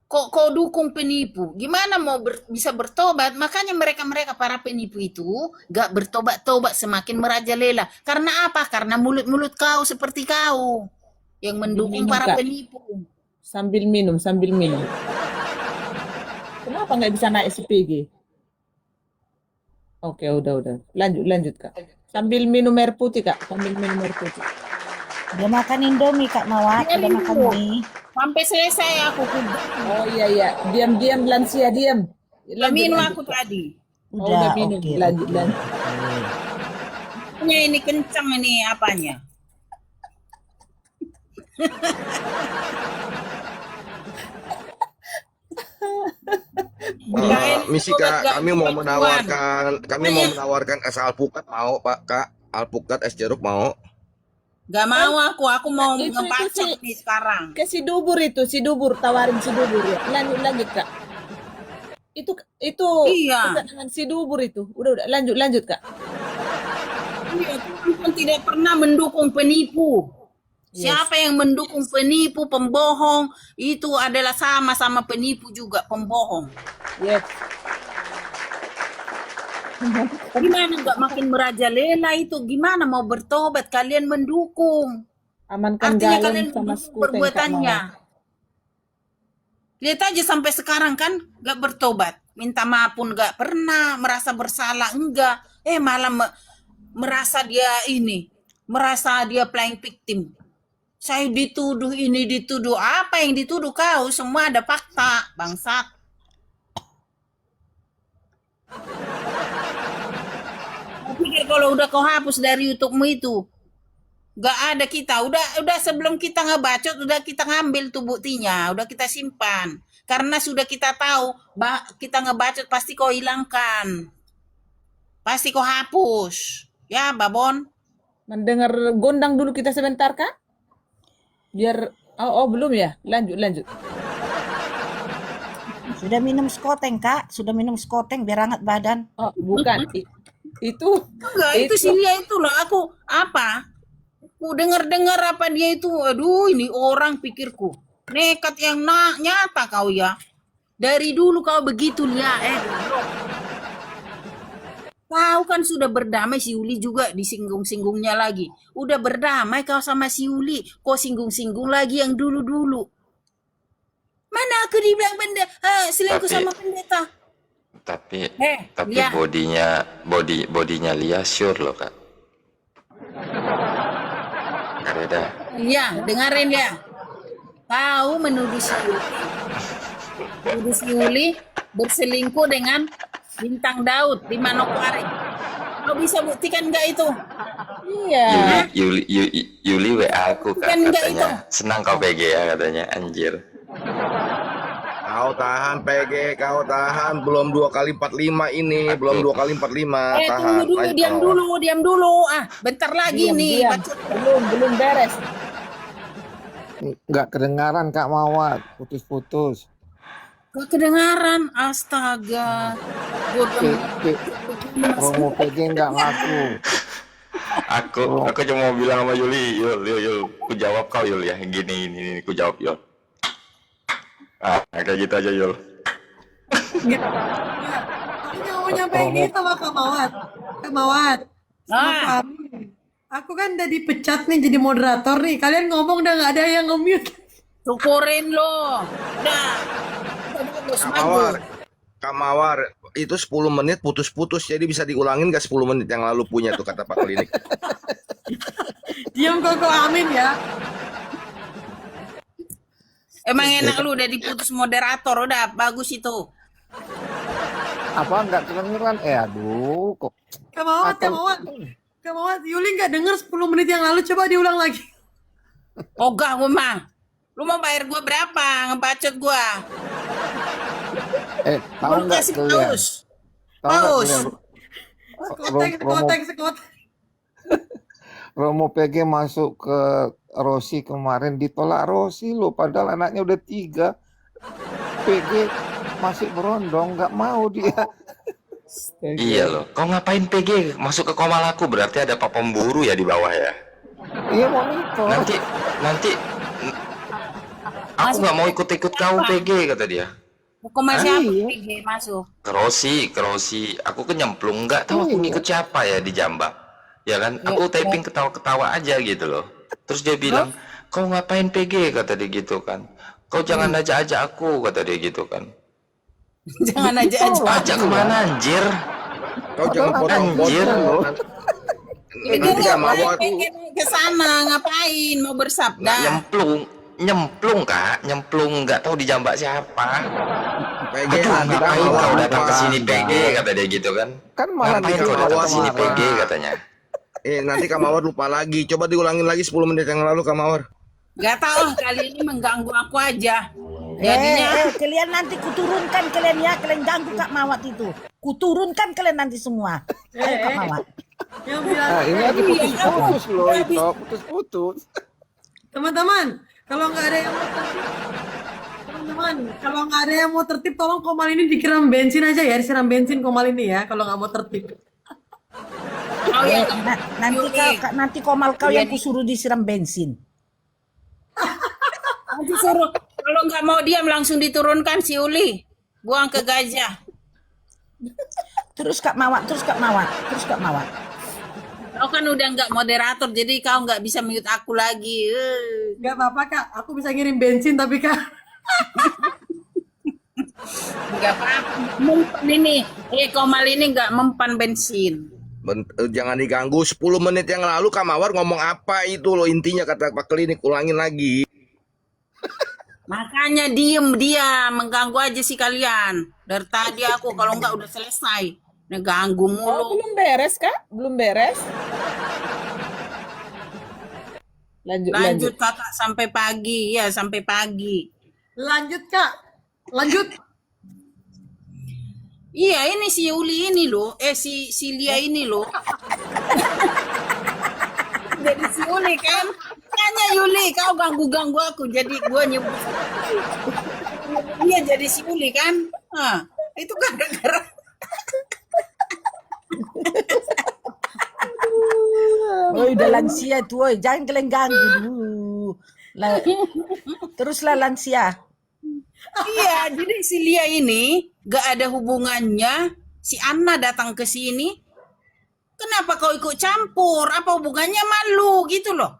kau dukung penipu. Gimana mau bisa bertobat? Makanya mereka para penipu itu gak bertobat-tobat, semakin merajalela. Karena apa? Karena mulut-mulut kau seperti kau yang mendukung Minum, para Kak. penipu. Sambil minum. Kenapa nggak bisa naik SPG? Oke, udah. Lanjut, Kak. Sambil minum air putih, Kak. Dia makan Indomie, Kak Mawar. Dia Udah makan minum. mie. Sampai selesai aku Oh iya. Diam lansia, diam. minum Lanjut, aku Kak. tadi. Udah minum. oke, Lanjut. Ini kencang ini apanya? Misi Kak, kami mau menawarkan es alpukat mau Pak Kak. alpukat es jeruk mau. Gak mau aku mau Itu ngebacot nih sekarang. ke si Dubur itu, si Dubur tawarin si Dubur ya. Lanjut Kak. Itu Iya. keterangan si Dubur itu. Udah lanjut Kak. Iya, Tuhan tidak pernah mendukung penipu. Siapa yang mendukung penipu, pembohong, itu adalah sama-sama penipu juga, pembohong. Yes. Gimana nggak makin merajalela itu? Gimana mau bertobat? Kalian mendukung. Amankan Artinya galon kalian sama mendukung skuteng Kak perbuatannya. Mawar. Lihat aja sampai sekarang kan nggak bertobat. Minta maaf pun nggak pernah. Merasa bersalah enggak. Malah merasa dia ini. Merasa dia playing victim. Saya dituduh ini, dituduh. Apa yang dituduh kau? Semua ada fakta, bangsat. Pikir kalau udah kau hapus dari YouTube-mu itu, gak ada kita. Udah sebelum kita ngebacot, udah kita ngambil tuh buktinya, udah kita simpan. Karena sudah kita tahu, kita ngebacot pasti kau hilangkan, pasti kau hapus, ya Babon. Mendengar gondang dulu kita sebentar Kak. Biar belum ya. Lanjut. Sudah minum skoteng, Kak. Sudah minum skoteng biar hangat badan. Oh, bukan. Itu Enggak, itu si Lia itu loh. Aku dengar apa dia itu. Aduh, ini orang pikirku. Nekat yang nyata kau ya. Dari dulu kau begitu Lia. Kau kan sudah berdamai, si Yuli juga disinggung-singgungnya lagi. Udah berdamai kau sama si Yuli. Kau singgung-singgung lagi yang dulu-dulu. Mana aku dibilang selingkuh sama pendeta. Tapi Lia. bodinya Lia sure loh Kak. Kareda. Iya, dengerin ya. Kau menuduh si Yuli berselingkuh dengan Bintang Daud di Manokwari. Kau bisa buktikan nggak itu? iya. Yuli WA aku Kak, Kan enggak katanya. Senang kau PG ya katanya, anjir. Kau tahan PG, kau tahan. Belum 2 kali 45 ini, belum 2 kali 45. Tahan. Tunggu dulu, Lanjut, diam Mawar. dulu. Bentar lagi nih. Diam. Bacot. Belum beres. Nggak kedengaran Kak Mawar, putus-putus. Gak kedengaran, astaga. Bodoh. Promo PG nggak ngaku. Aku cuma mau bilang sama Yuli, Yul, ku jawab kau Yul ya, gini, ku jawab Yul. Kayak gitu aja Yul. Aku nggak mau nyampein ini sama Kak Mawar. Kak Mawar, sama Pak Amin. Aku kan udah dipecat nih jadi moderator nih. Kalian ngomong udah nggak ada yang nge-mute. Syukurin lo. Udah bagus, Kak Mawar, itu 10 menit putus-putus. Jadi bisa diulangin gak 10 menit yang lalu punya tuh kata Pak Klinik. Diam kok Amin ya. Emang enak lu udah diputus moderator, udah bagus itu. Apa nggak kedengeran? Aduh, kok. Kak Mawar, Yuli nggak denger 10 menit yang lalu. Coba diulang lagi. Ogah gue mah. Lu mau bayar gue berapa ngebacot gue? Tahu Lu nggak kasih kalian? paus. Tahu nggak Paus. kalian? Sekoteng. Romo PG masuk ke Rossi kemarin ditolak Rossi loh, padahal anaknya udah 3. PG masih berondong, nggak mau dia. Iya loh, kau ngapain PG masuk ke Komalaku? Berarti ada pak pemburu ya di bawah ya. Iya monitor. Nanti aku nggak mau ikut kau PG kata dia. Hukum siapa PG masuk? Ke Rossi. Aku kan nyemplung, nggak tahu aku ngikut siapa ya di Jambak. Ya kan, aku typing ketawa-ketawa aja gitu loh. Terus dia bilang, kau ngapain PG kata dia gitu kan. Kau jangan ajak-ajak aku kata dia gitu kan. Jangan aja. Ajak kemana anjir? Kau jangan Anjir. potong-potong. Nanti Kak Mawar Ke sana ngapain? Mau bersabda? Nyemplung Kak, nggak tahu di Jambak siapa. PG Aduh, nanti Kak ngapain Mawar kau datang ke lupa. sini PG kata dia gitu kan. Kan malah Ngapain bikin kau datang ke sini marah-marah. PG katanya. Nanti Kak Mawar lupa lagi. Coba diulangin lagi 10 menit yang lalu Kak Mawar. Gak tahu kali ini mengganggu aku aja. Jadinya Kalian nanti kuturunkan kalian ya, kalian ganggu Kak Mawat itu. Kuturunkan kalian nanti semua. Ayo Kak Mawat. Yang bilang, Nah, ini lagi Iya, putus-putus loh nggak itu, putus-putus. teman-teman, kalau nggak ada yang mau tertib, teman-teman, kalau nggak ada yang mau tertib, tolong Komal ini disiram bensin aja ya, disiram bensin Komal ini ya, kalau nggak mau tertib. Kau yang Nanti Komal kau Iya, yang kusuruh disiram bensin. nanti suruh kalau nggak mau diam langsung diturunkan si Uli, buang ke gajah. Terus Kak Mawat. Kau kan udah nggak moderator, jadi kau nggak bisa mute aku lagi. Nggak apa-apa Kak, aku bisa ngirim bensin tapi Kak. Nggak apa-apa. Mempan ini, Komal ini nggak mempan bensin. Jangan diganggu. 10 menit yang lalu Kak Mawar ngomong apa itu loh intinya kata Pak Klinik, ulangin lagi. Makanya diem dia, mengganggu aja sih kalian. Dari tadi aku kalau nggak udah selesai, ngeganggu Oh, mulu. belum beres, Kak? Belum beres? Lanjut. Lanjut kakak sampai pagi, ya sampai pagi. Lanjut Kak, lanjut. Iya ini si Uli ini loh, si Lia ini loh. Jadi si Uli kan, makanya Yuli kau ganggu aku, jadi gua nyebut. Iya jadi si Uli kan, itu gara-gara. Woi, udah lansia tuh, woi. Jangan kalian ganggu dulu. Teruslah lansia. Iya, jadi si Lia ini gak ada hubungannya. Si Anna datang ke sini, kenapa kau ikut campur? Apa hubungannya malu gitu loh?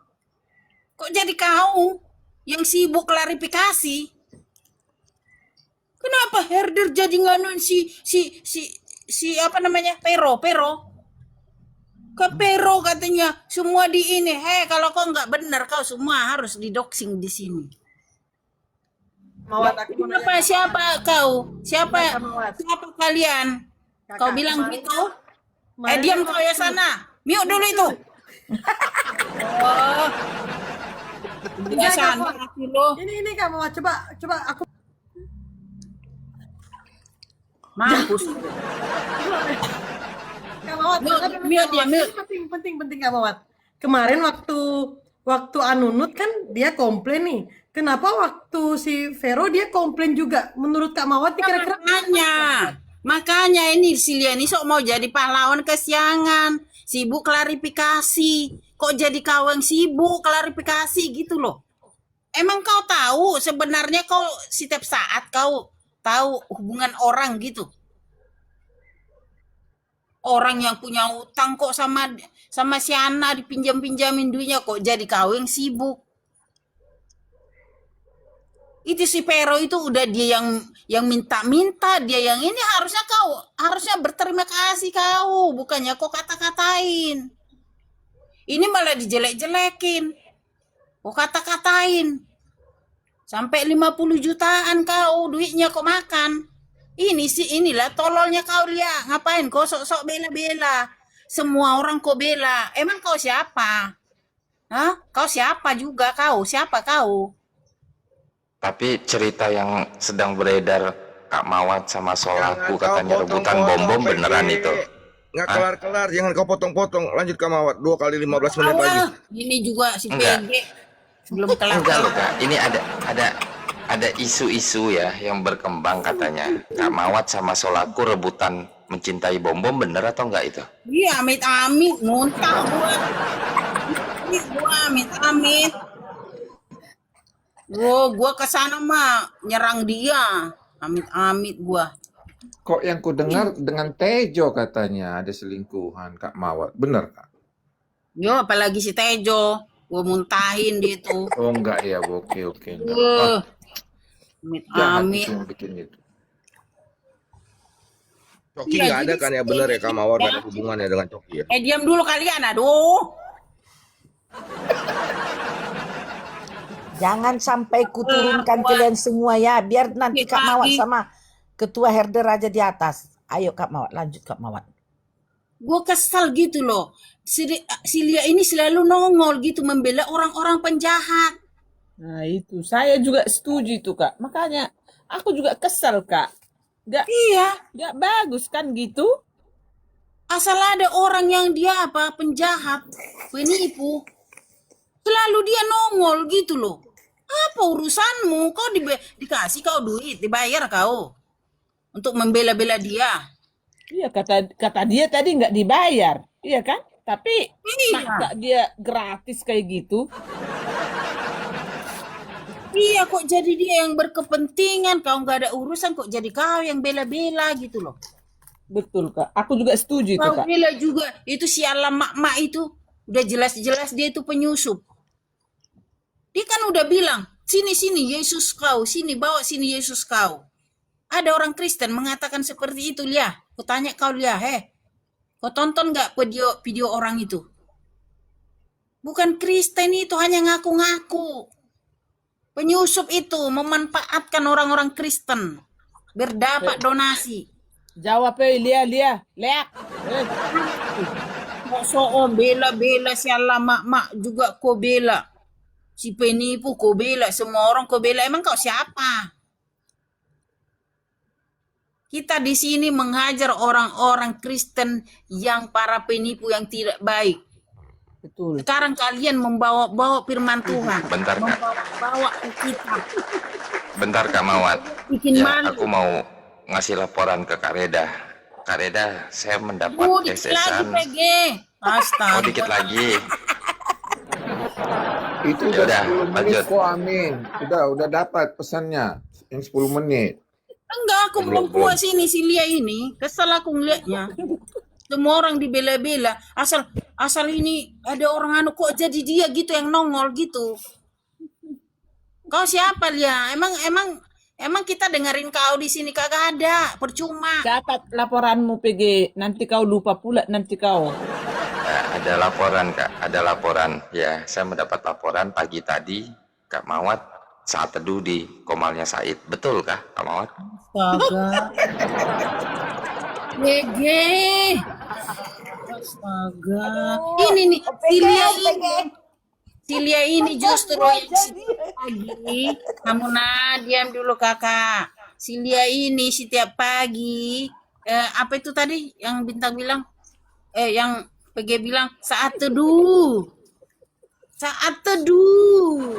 Kok jadi kau yang sibuk klarifikasi? Kenapa herder jadi nganuin si apa namanya? Pero. Ke Pero katanya semua di ini. Kalau kau nggak benar kau semua harus didoxing di sini. Mawat aku mau nanya. Siapa kau? Siapa Mawat. kalian? Kau Kakak, bilang kemarin- gitu? kemarin Diam kan kau ya sana. Mute dulu itu. Oh. Biasa Kak, hati lo. Ini Kak Mawat, coba aku. Mampus. Kak Mawat, Mute, kenapa, mute Kak dia, Mawat? mute. Ini penting Kak Mawat. Kemarin waktu Anunut kan dia komplain nih. Kenapa waktu si Vero dia komplain juga? Menurut Kak Mawat nih kira-kira Makanya ini si Lia ini sok mau jadi pahlawan kesiangan, sibuk klarifikasi. Kok jadi kau yang sibuk klarifikasi gitu loh? Emang kau tahu sebenarnya kau setiap saat kau tahu hubungan orang gitu? Orang yang punya utang kok sama si Ana dipinjam-pinjamin duitnya kok jadi kau yang sibuk. Itu si Pero itu udah dia yang minta-minta, dia yang ini harusnya berterima kasih kau, bukannya kau kata-katain. Ini malah dijelek-jelekin. Kau kata-katain. Sampai 50 jutaan kau duitnya kau makan. Inilah tololnya kau Lia. Ngapain kau sok-sok bela-bela? Semua orang kau bela. Emang kau siapa? Hah? Kau siapa juga kau? Siapa kau? Tapi cerita yang sedang beredar Kak Mawat sama Solaku Jangan kau katanya rebutan potong-potong, bom PG. beneran itu. Nggak Hah? kelar-kelar, jangan kau potong-potong. Lanjut Kak Mawat, 2 kali 15 menit lagi. Ini juga si Enggak. PG belum Enggak kelar. loh Kak, ini ada isu-isu ya yang berkembang katanya. Kak Mawat sama Solaku rebutan mencintai bom bener atau enggak itu? Iya, amit-amit muntah gua amit-amit. Gua kesana mah nyerang dia. Amit-amit gua. Kok yang ku dengar dengan Tejo katanya ada selingkuhan Kak Mawat. Bener Kak? Yo, apalagi si Tejo. Gua muntahin dia tuh. Oh enggak ya, oke enggak. Jahat Amit-amit itu. bikin itu. Coki Iya, nggak ada jadi kan ya, si bener ya PG Kak Mawar ya. nggak ada hubungannya dengan Coki ya. Diam dulu kalian, aduh. Jangan sampai kuturunkan kalian semua ya, biar nanti Kak Mawat Pagi. sama Ketua Herder aja di atas. Ayo Kak Mawat, lanjut Kak Mawat. Gue kesal gitu loh. Si Lia ini selalu nongol gitu membela orang-orang penjahat. Nah, itu. Saya juga setuju itu, Kak. Makanya aku juga kesal, Kak. Iya. Nggak bagus kan gitu? Asal ada orang yang dia penjahat, penipu, selalu dia nongol gitu loh. Apa urusanmu? Kau dikasih kau duit, dibayar kau untuk membela-bela dia. Iya, kata dia tadi nggak dibayar. Iya kan? Tapi Iya, masa dia gratis kayak gitu? iya kok jadi dia yang berkepentingan, kau nggak ada urusan kok jadi kau yang bela-bela gitu loh. Betul, Kak. Aku juga setuju itu, Kau Kak. bela juga, itu si alam mak-mak itu, udah jelas-jelas dia itu penyusup. Dia kan udah bilang, sini Yesus kau, sini bawa sini Yesus kau. Ada orang Kristen mengatakan seperti itu, Lia. Kutanya kau, Lia, kau tonton nggak video orang itu? Bukan Kristen itu, hanya ngaku-ngaku. Penyusup itu memanfaatkan orang-orang Kristen. Berdapat donasi. Jawab, Lia. Lihat. So, bela-bela si alam mak-mak juga kau bela. Si penipu kau bela, semua orang kau bela. Emang kau siapa? Kita di sini menghajar orang-orang Kristen yang para penipu yang tidak baik. Betul. Sekarang kalian membawa firman Tuhan. Bentar, Kak. Membawa ke kita. Bentar, Kak Mawat. Bikin Ya, malu. aku mau ngasih laporan ke Kak Reda. Kak Reda, saya mendapat Dikit lagi SSan. PG. Oh, Astaga. dikit lagi. Itu Ya udah udah, 10 menit lanjut. kok, Amin. Udah dapat pesannya. Yang 10 menit. Enggak, aku belum puas ini si Lia ini. Kesel aku ngeliatnya. Semua orang dibela-bela. Asal ini ada orang kok jadi dia gitu yang nongol gitu. Kau siapa, Lia? Emang kita dengerin kau di sini kagak ada. Percuma. Catat laporanmu, PG. Nanti kau lupa pula nanti kau. Ada laporan, Kak. Ada laporan. Ya, saya mendapat laporan pagi tadi, Kak Mawat saat teduh di Komalnya Said. Betul, Kak Mawat? Astaga. Gege. Astaga. Ini nih, si Lia ini justru yang setiap pagi. Kamu diam dulu kakak. Si Lia ini setiap pagi. Apa itu tadi yang Bintang bilang? Yang PG bilang saat teduh. Saat teduh.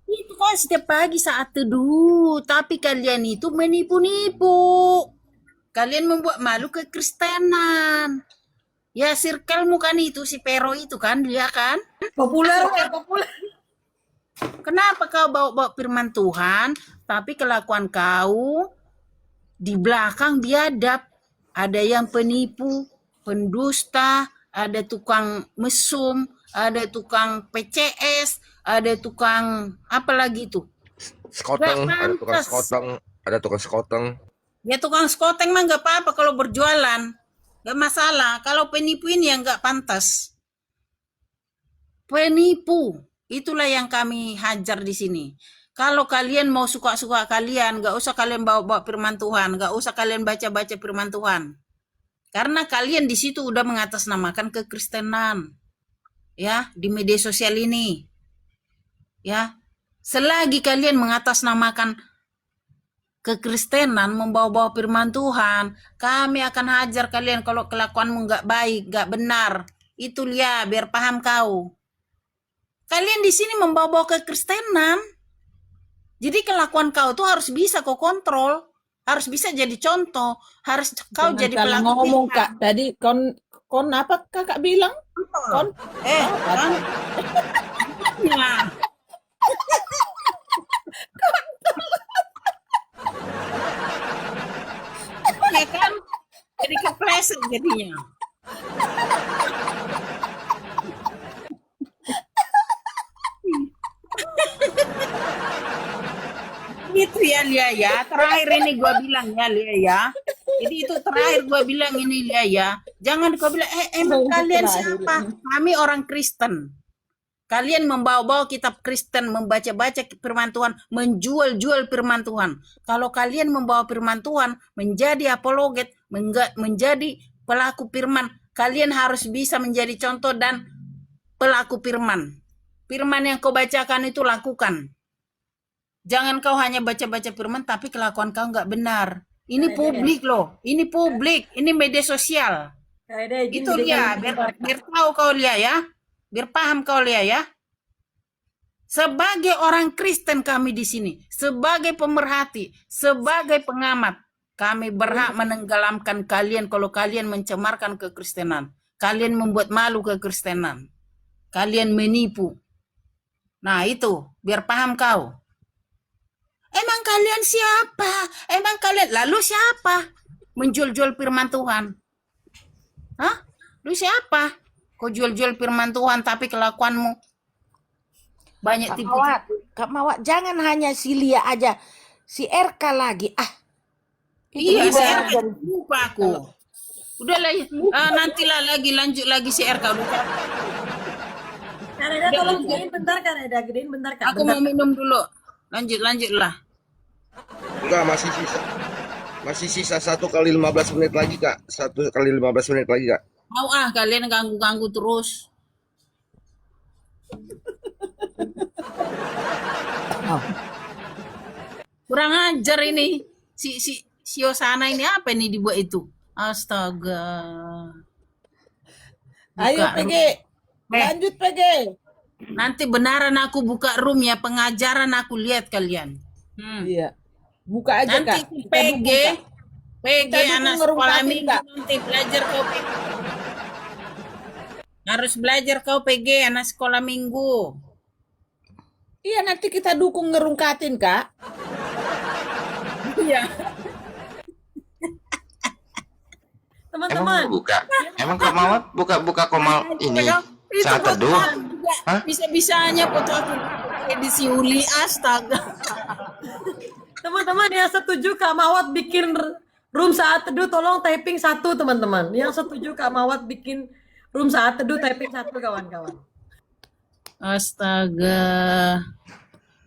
Itu kan setiap pagi saat teduh. Tapi kalian itu menipu-nipu. Kalian membuat malu kekristenan. Ya circlemu kan itu si Pero itu kan dia kan. Populer, populer. Kenapa kau bawa firman Tuhan tapi kelakuan kau di belakang biadab. Ada yang penipu, pendusta, ada tukang mesum, ada tukang PCS, ada tukang apa lagi tuh? Sekoteng, Nggak ada tukang pantas. sekoteng, ada tukang sekoteng. Ya tukang skoteng mah nggak apa-apa kalau berjualan. Nggak masalah. Kalau penipu ini yang nggak pantas. Penipu. Itulah yang kami hajar di sini. Kalau kalian mau suka-suka kalian, nggak usah kalian bawa-bawa firman Tuhan. Nggak usah kalian baca-baca firman Tuhan. Karena kalian di situ udah mengatasnamakan kekristenan. Ya, di media sosial ini. Ya, selagi kalian mengatasnamakan kekristenan, membawa-bawa firman Tuhan, kami akan hajar kalian kalau kelakuanmu nggak baik, nggak benar. Itu Lia, biar paham kau. Kalian di sini membawa-bawa kekristenan. Jadi kelakuan kau tuh harus bisa kau kontrol, harus bisa jadi contoh, harus kau Jangan jadi salah pelaku ngomong, firman. Kak. Tadi kon apa Kakak bilang? Kon Kan? Nah. Ya kan? Jadi kepleset jadinya. Itu ya Lia ya. Terakhir ini gua bilang ya Lia ya. Jadi itu terakhir gua bilang ini Lia ya. Jangan kau bilang emang kalian siapa? Kami orang Kristen. Kalian membawa-bawa kitab Kristen, membaca-baca firman Tuhan, menjual-jual firman Tuhan. Kalau kalian membawa firman Tuhan, menjadi apologet, menjadi pelaku firman, kalian harus bisa menjadi contoh dan pelaku firman. Firman yang kau bacakan itu lakukan. Jangan kau hanya baca-baca firman, tapi kelakuan kau nggak benar. Ini publik loh. Ini publik. Ini media sosial. Kayak Itu dia. Biar tahu kau lihat ya. Biar paham kau lihat ya. Sebagai orang Kristen kami di sini, sebagai pemerhati, sebagai pengamat, kami berhak menenggelamkan kalian kalau kalian mencemarkan kekristenan. Kalian membuat malu kekristenan. Kalian menipu. Nah itu, biar paham kau. Emang kalian siapa? Emang kalian, lalu siapa? Menjual-jual firman Tuhan. Hah? Lu siapa? Kau jual-jual firman Tuhan tapi kelakuanmu banyak Kak tipu. Mawat, Kak Mawat, jangan hanya si Lia aja, si RK lagi. Iya, juga saya dari- lupa aku. Udahlah, nantilah lagi lanjut lagi si RK. Udah capek. Kak Reda tolong gedein bentar Kak Reda, gedein bentar Kak. Aku mau minum dulu. Lanjutlah. Enggak, masih sisa 1 kali 15 menit lagi, Kak. 1 kali 15 menit lagi, Kak. Mau kalian ganggu-ganggu terus. Kurang ajar ini. Si Osana ini apa ini dibuat itu? Astaga. Ayo Buka PG, room. lanjut PG. Nanti benaran aku buka room ya, pengajaran aku lihat kalian. Iya, buka aja Nanti Kak. si Kita dukung, Kak. PG Kita dukung anak ngerungkatin, sekolah minggu Kak. nanti belajar kau PG. Harus belajar kau PG anak sekolah minggu. Iya, nanti kita dukung ngerungkatin Kak. Iya. Teman-teman, Emang Kak Mawat buka komal ini Itu saat foto teduh? aku juga Hah? bisa-bisanya foto aku edisi Uli, astaga. teman-teman yang setuju Kak Mawat bikin room saat teduh tolong typing 1 teman-teman. Yang setuju Kak Mawat bikin room saat teduh typing 1 kawan-kawan. Astaga.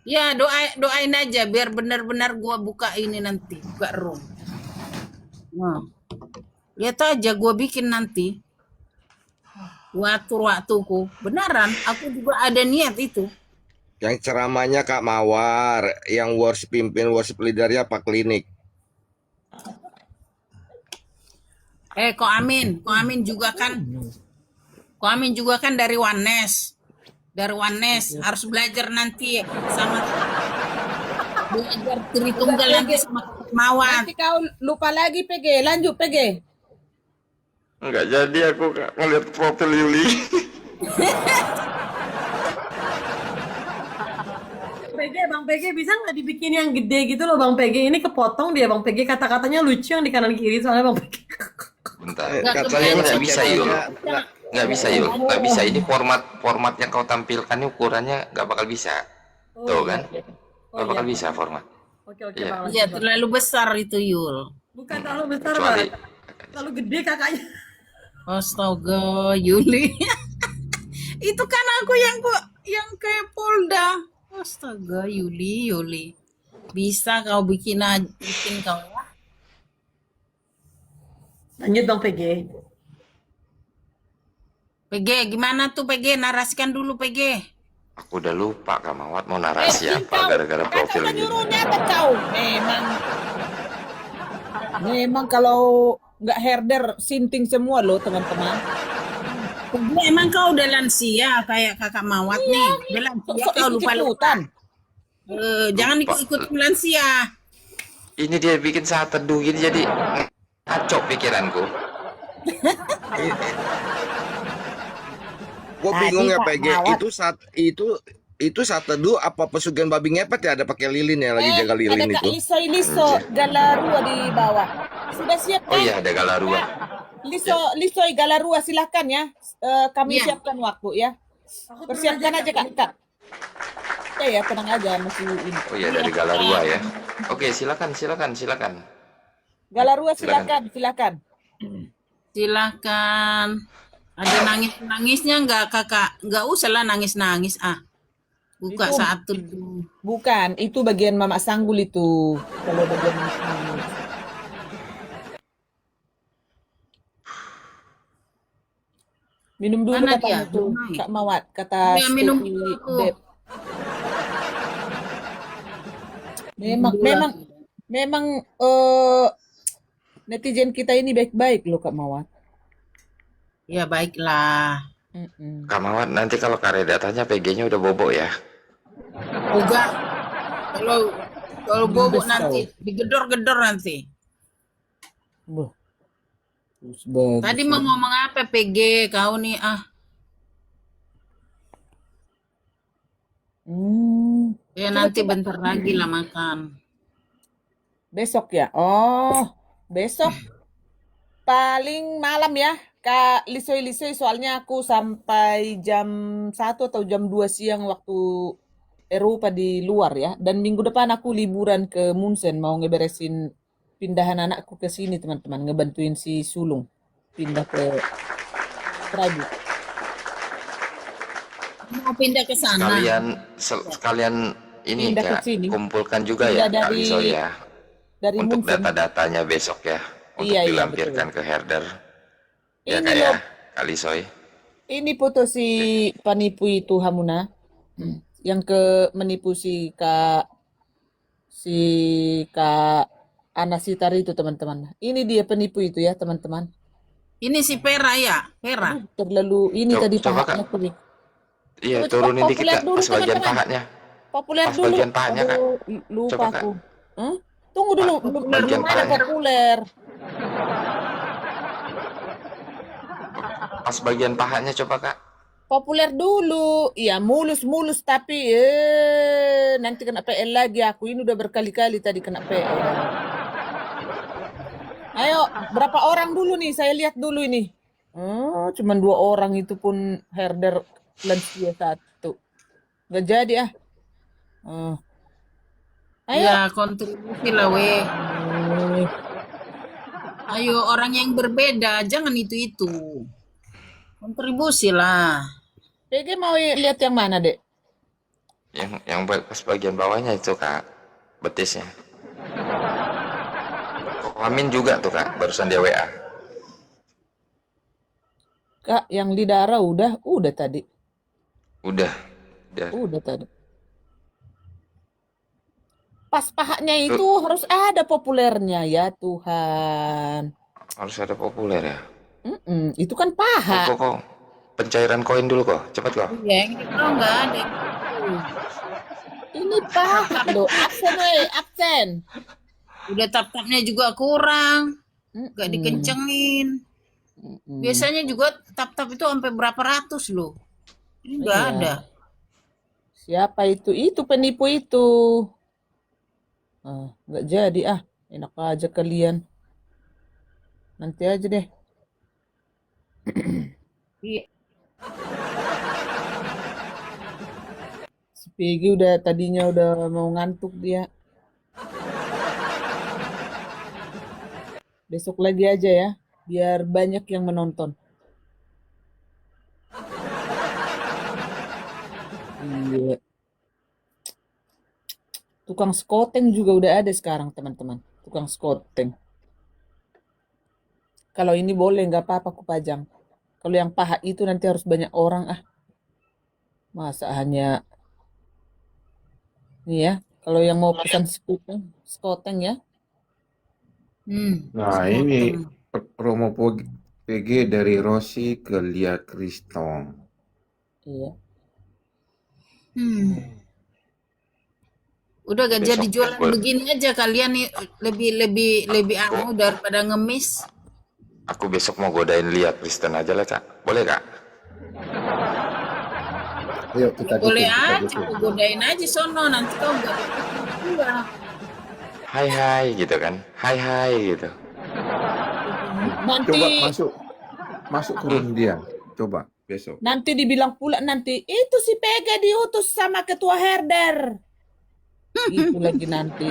Ya doain aja biar benar-benar gua buka ini nanti, buka room. Nah. Lihat aja gua bikin nanti. Gua atur waktuku. Beneran, aku juga ada niat itu. Yang ceramahnya Kak Mawar, yang pimpin worship leadernya Pak Klinik. Ko Amin juga kan dari Wanes. Dari Wanes harus belajar nanti sama belajar Tritunggal nanti sama Mawar. Nanti kau lupa lagi PG, lanjut PG. Enggak jadi aku Kak ngeliat profil Yuli. Bang PG bisa nggak dibikin yang gede gitu loh Bang PG? Ini kepotong dia Bang PG, kata-katanya lucu yang di kanan kiri soalnya Bang PG. Bentar. Nggak Katanya kebayang. nggak bisa Yul. Nggak bisa Yul. Nggak bisa. Ini format yang kau tampilkan ini ukurannya nggak bakal bisa. Tuh kan? Nggak bakal bisa format. Oke Iya. Bang. Ya terlalu besar itu Yul. Bukan terlalu besar Kecuali Bang. Terlalu gede kakaknya. Astaga, Yuli. Itu kan aku yang kayak Polda. Astaga, Yuli. Bisa kau bikin kau ya. Lanjut Bang PG. PG, gimana tuh PG? Narasikan dulu PG. aku udah lupa Kak Mawat mau narasi apa gara-gara profil Kata gini. nyuruh nyatet kau. Memang kalau nggak herder sinting semua loh teman-teman. PG, emang kau udah lansia kayak kakak Mawat nih? Udah lansia Sok kau lupa. ikut-ikutan. Jangan ikut lansia. Ini dia bikin saat teduh gini jadi ngaco pikiranku. Gue bingung ya Tadi, Kak PG, Mawat. itu saat teduh apa pesugihan babi ngepet ya, ada pakai lilin ya, lagi jaga lilin ada Kak itu. Liso Galarua di bawah. Sudah siap Oh kan? iya ada Galarua. Liso Galarua silahkan ya. Kami Iya. siapkan waktu ya. Persiapkan aja Kak. Ya tenang aja masih ini. Oh iya dari Galarua ya. Oke silakan. Galarua Silakan. silakan. Silakan. Ada nangisnya nggak kakak? Nggak usah lah nangis. Buka Itu- saat teduh. Bukan, itu bagian Mama Sanggul itu. Kalau bagian ini. Minum dulu Mana katanya dia? tuh, Naik. Kak Mawat, kata Iya, minum Steffi dulu aku. Dep. Memang Gula. memang netizen kita ini baik-baik loh Kak Mawar. Ya baiklah. Mm-mm. Kak Mawar, nanti kalau Kareda tanya PG-nya udah bobo ya. Enggak. Kalau bobok Ludes nanti digedor-gedor nanti. kau. Wah, terus bagus. Tadi mau ngomong apa PG kau nih ah. Ya nanti bentar lagi lah makan. Besok ya? Oh, besok paling malam ya, Kak Lisoy-Lisoy. Soalnya aku sampai jam 1 atau jam 2 siang waktu Eropa di luar ya. Dan minggu depan aku liburan ke Munchen, mau ngeberesin pindahan anakku ke sini teman-teman. Ngebantuin si sulung pindah ke Pragu. Mau pindah ke sana. Sekalian ini Pindah ke Kak, sini. kumpulkan juga Pindah ya Kak dari- Lisoy ya. Dari Untuk Munchen. data-datanya besok ya. Untuk Iya, iya, dilampirkan ke herder. Ya Ini Kak loh, ya, Kak Lisoy. ini foto si penipu itu Hamuna. Yang menipu si Kak Anasitar itu teman-teman. Ini dia penipu itu ya teman-teman. Ini si Pera ya, Pera. Terlalu ini tadi Coba, pahanya Kak. tuh nih. Iya, Coba turunin dikit populer Kak, dulu, pas bagian teman-teman. pahanya. Populer Pas dulu. bagian pahanya, Kak. Aduh, lupa Coba, Kak. aku. Hah? Tunggu dulu, belum bagian ada pahanya. populer. Pas bagian pahanya coba Kak. Populer dulu. Iya, mulus-mulus tapi nanti kena PL lagi aku. Ini udah berkali-kali tadi kena PL. Ayo, berapa orang dulu nih? Saya lihat dulu ini. Oh, cuman 2 orang itu pun herder lansia 1. Gak jadi ah. Ayo. Ya kontribusi lah weh. Ayo orang yang berbeda, jangan itu-itu. Kontribusi lah. PG mau lihat yang mana, Dek? Yang pas bagian bawahnya itu Kak, betisnya. Amin juga tuh Kak, barusan dia WA. Kak, yang di darah udah tadi. Udah. Udah tadi. Pas pahanya itu harus ada populernya ya Tuhan. Harus ada populer ya. Itu kan paha. Kok pencairan koin dulu kok, cepat kok. Iya, yang di bawah nggak ada. Ini paha loh. Absen. Udah tap-tapnya juga kurang. Nggak dikencengin. Biasanya juga tap-tap itu sampai berapa ratus loh. Ini nggak Iya. ada. Siapa itu? Itu penipu itu. Nggak jadi ah. Enak aja kalian. Nanti aja deh. Iya. Si Peggy tadinya udah mau ngantuk dia. Besok lagi aja ya, biar banyak yang menonton. Iya. Tukang skoteng juga udah ada sekarang teman-teman. Tukang skoteng. Kalau ini boleh nggak apa-apa aku pajang. Kalau yang paha itu nanti harus banyak orang ah. Masa hanya ini ya. Kalau yang mau pesan skoteng ya. Nah, ini promo PG dari Rossi ke Lia Kristong. Iya. Udah gak jadi Besok jualan gua- begini aja kalian nih lebih anu daripada ngemis. Aku besok mau godain Lia Kristen aja lah Kak. Boleh Kak? Ayo kita Boleh dukung, kita aja, dukung. aku godain aja sono nanti kau nggak juga. Hai gitu kan. Hai gitu. Nanti Coba masuk ke room dia. Coba besok. nanti dibilang pula nanti itu si Pega diutus sama ketua herder. Itu lagi nanti.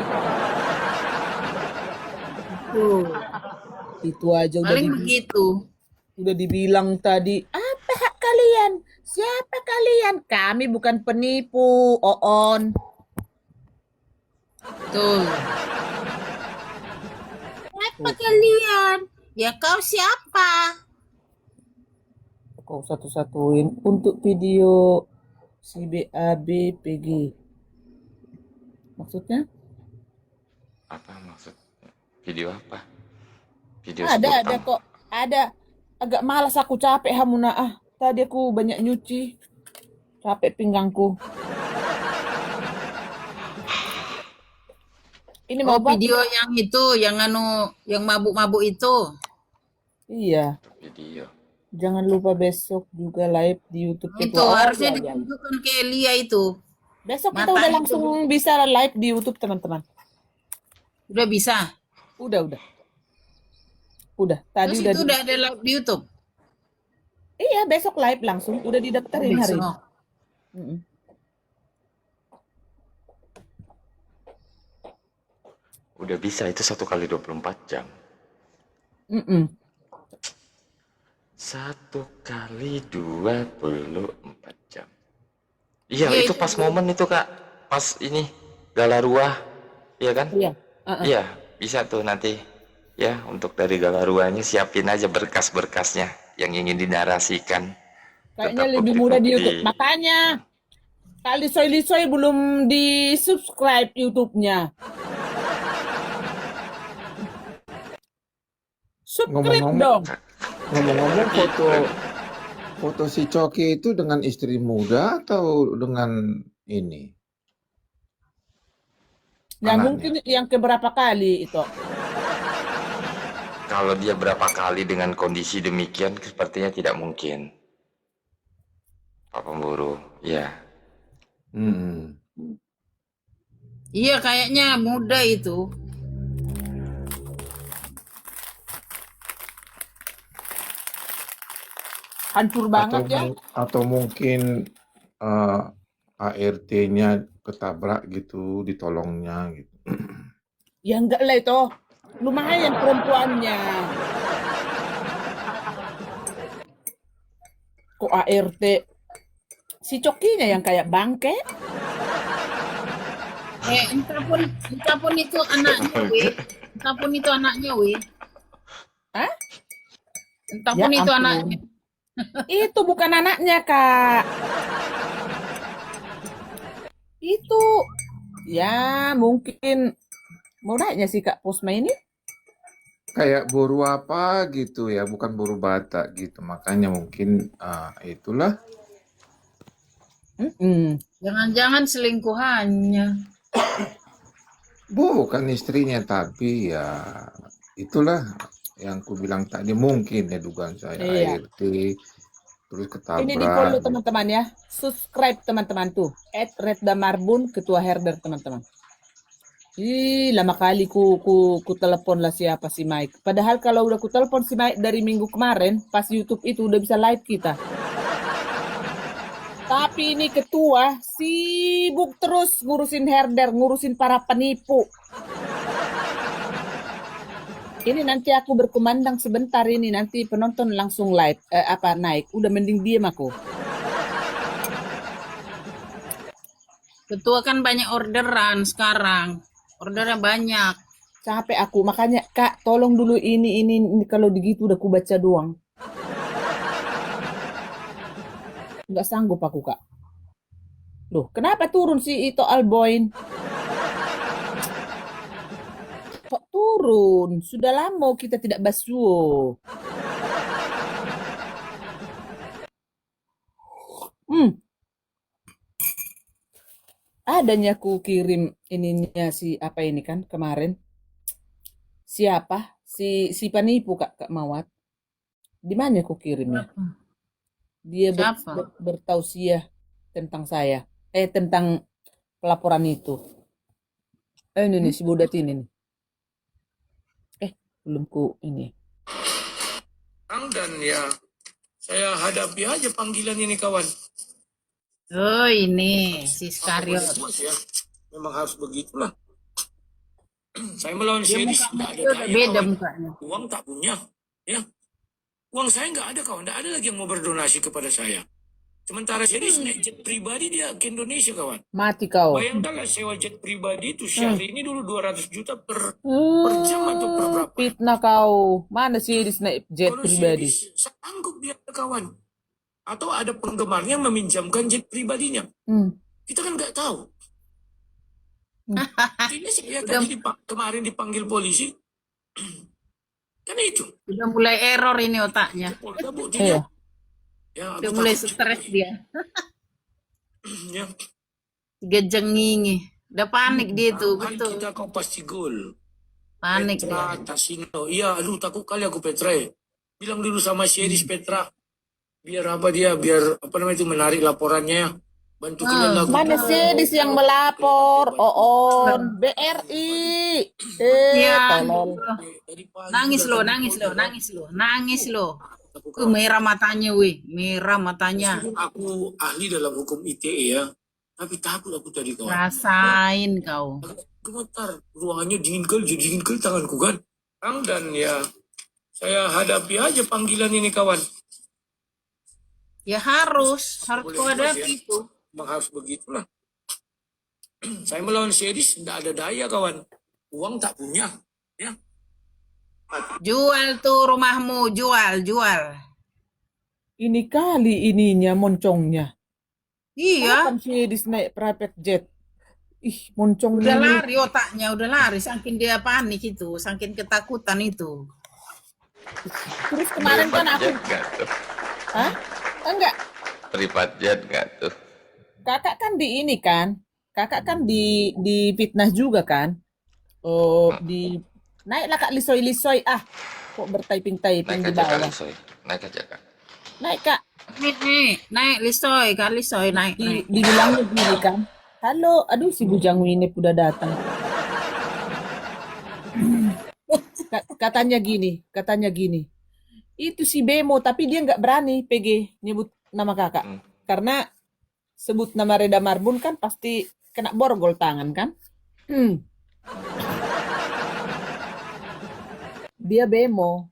Tuh, Itu aja paling begitu. udah dibilang tadi. Apa hak kalian? Siapa kalian? Kami bukan penipu, Oon. Tuh. Siapa kalian? Ya kau siapa? Kau satu-satuin untuk video si BAB PG. Maksudnya? Apa maksud? Video apa? Video Ada spontan. kok. Ada. Agak malas aku, capek Hamuna. Tadi aku banyak nyuci. Capek pinggangku. Ini mau buat? video yang itu, yang yang mabuk-mabuk itu. Iya. Video. Jangan lupa besok juga live di YouTube Itu Ketua. harusnya iya. ditunjukkan ke Elia itu. Besok kita Mata udah itu langsung bisa live di YouTube, teman-teman. Udah bisa. Udah. Tadi Terus udah itu udah ada live di YouTube. Iya, besok live langsung. Udah didaftarin hari ini. Besok. Mm-mm. Udah bisa, itu 1 kali 24 jam. Mm-mm. 1 kali 24 jam. Iya, Iya, itu itu pas momen itu Kak. Pas ini Galarua, iya kan? Iya. Iya, bisa tuh nanti. Ya, untuk dari Galaruanya siapin aja berkas-berkasnya yang ingin dinarasikan. Kayaknya Tetap lebih mudah di bukti-bukti. YouTube. Makanya kali Lisoy belum di subscribe YouTube-nya. Subscribe Ngomong-ngomong, dong. ngomong-ngomong foto si Coki itu dengan istri muda atau dengan ini? Yang Anaknya. mungkin yang keberapa kali itu. Kalau dia berapa kali dengan kondisi demikian, sepertinya tidak mungkin. Pak Pemburu, ya. Iya, kayaknya muda itu. Hancur banget ya. Atau mungkin ART-nya ketabrak gitu, ditolongnya gitu. Ya enggak lah itu. Lumayan perempuannya. Kok ART? Si Cokinya yang kayak bangke. Entah pun itu anaknya, weh. Entah pun itu anaknya, weh. Hah? Entah Ya pun itu ampun. anaknya. Itu bukan anaknya, Kak. Itu ya mungkin mau nanya sih Kak Pusma ini. Kayak buru apa gitu ya, bukan buru Batak gitu. Makanya mungkin itulah. Jangan-jangan selingkuhannya. Bukan istrinya, tapi ya itulah yang ku bilang tadi, mungkin ya dugaan saya Iya. ART terus Ini di follow ketabrak. teman-teman ya. Subscribe teman-teman tuh. @redamarbun Ketua Herder teman-teman. Ih, lama kali ku telepon lah siapa si Mike. Padahal kalau udah ku telepon si Mike dari minggu kemarin, pas YouTube itu udah bisa live kita. Tapi ini ketua sibuk terus ngurusin herder, ngurusin para penipu. Ini nanti aku berkumandang sebentar ini, nanti penonton langsung live, naik. Udah mending diem aku. Ketua kan banyak orderan sekarang. Ordernya banyak. Capek aku, makanya Kak tolong dulu ini kalau begitu udah ku baca doang. Nggak sanggup aku Kak. Loh, kenapa turun si Ito Alboin? Kok turun? Sudah lama kita tidak basuh. Adanya ku kirim ininya si apa ini kan kemarin. Siapa? Si penipu Kak Mawat. Di mana ku kirimnya? Dia bertausiah tentang saya. Tentang pelaporan itu. Ini nih si Budat ini nih. Belum ku ini. Dan ya saya hadapi aja panggilan ini kawan. Oh ini si Skariot. Ya, memang harus begitulah. Saya melawan Syedis tidak ada daya, beda kawan. mukanya. Uang tak punya, ya. Uang saya nggak ada kawan, nggak ada lagi yang mau berdonasi kepada saya. Sementara Syedis naik jet pribadi dia ke Indonesia kawan. Mati kau. Bayangkanlah sewa jet pribadi itu sehari ini dulu 200 juta per jam atau per berapa? Fitnah kau. Mana sih naik jet Kalau pribadi? Syedis sanggup dia kawan. Atau ada penggemarnya meminjamkan jet pribadinya. Kita kan nggak tahu. Ini saya tadi kemarin dipanggil polisi. Kan itu. Udah mulai error ini otaknya. Polda buktinya. Ya, Udah aku mulai takut stres dia. ya. Gejengingi. Udah panik dia tuh, Hari betul. kita kau pasti gol. Panik Petra, dia. Tasino. Iya, aduh takut kali aku Petra. Bilang dulu sama si Edis Petra. Biar apa dia, biar apa namanya itu menarik laporannya. Bantu kalian lagu. Mana Sedis yang melapor? Oon, BRI. Iya. Tolol. Dari pagi Nangis udah loh, kami nangis Polda. loh, nangis loh, nangis loh. Aku Merah matanya, weh. Merah matanya. meskipun aku ahli dalam hukum ITE ya, tapi takut aku tadi kawan. Rasain kau. Gemetar, ruangannya dingin kali, jadi dingin kali tanganku kan. Dan ya, saya hadapi aja panggilan ini kawan. Ya harus Boleh kau bebas hadapi ya. itu. Memang harus begitulah. Saya melawan si Edis, tidak ada daya kawan. Uang tak punya. Ya. Jual tuh rumahmu, jual, jual. Ini kali ininya moncongnya. Iya. Kapan Sedis naik private jet? Ih, moncongnya Udah ini. lari otaknya, udah lari. Saking dia panik itu, saking ketakutan itu. Terus kemarin kan aku, Jet nggak tuh? hah? Enggak, Privat jet nggak tuh? kakak kan di ini kan, kakak kan di fitnah juga kan. Oh, naiklah Kak Lisoy-Lisoy. Ah, kok bertyping-typing Naik di aja kak bawah. Lisoy. Naik aja kak. Naik Kak, Naik, Lisoy, Kak Lisoy, naik. dibilangnya gini kan. Halo, aduh si Bujang Winep udah datang. Katanya gini. Itu si Bemo, tapi dia nggak berani PG nyebut nama kakak. Karena sebut nama Reda Marbun kan pasti kena borgol tangan kan. Dia Bemo.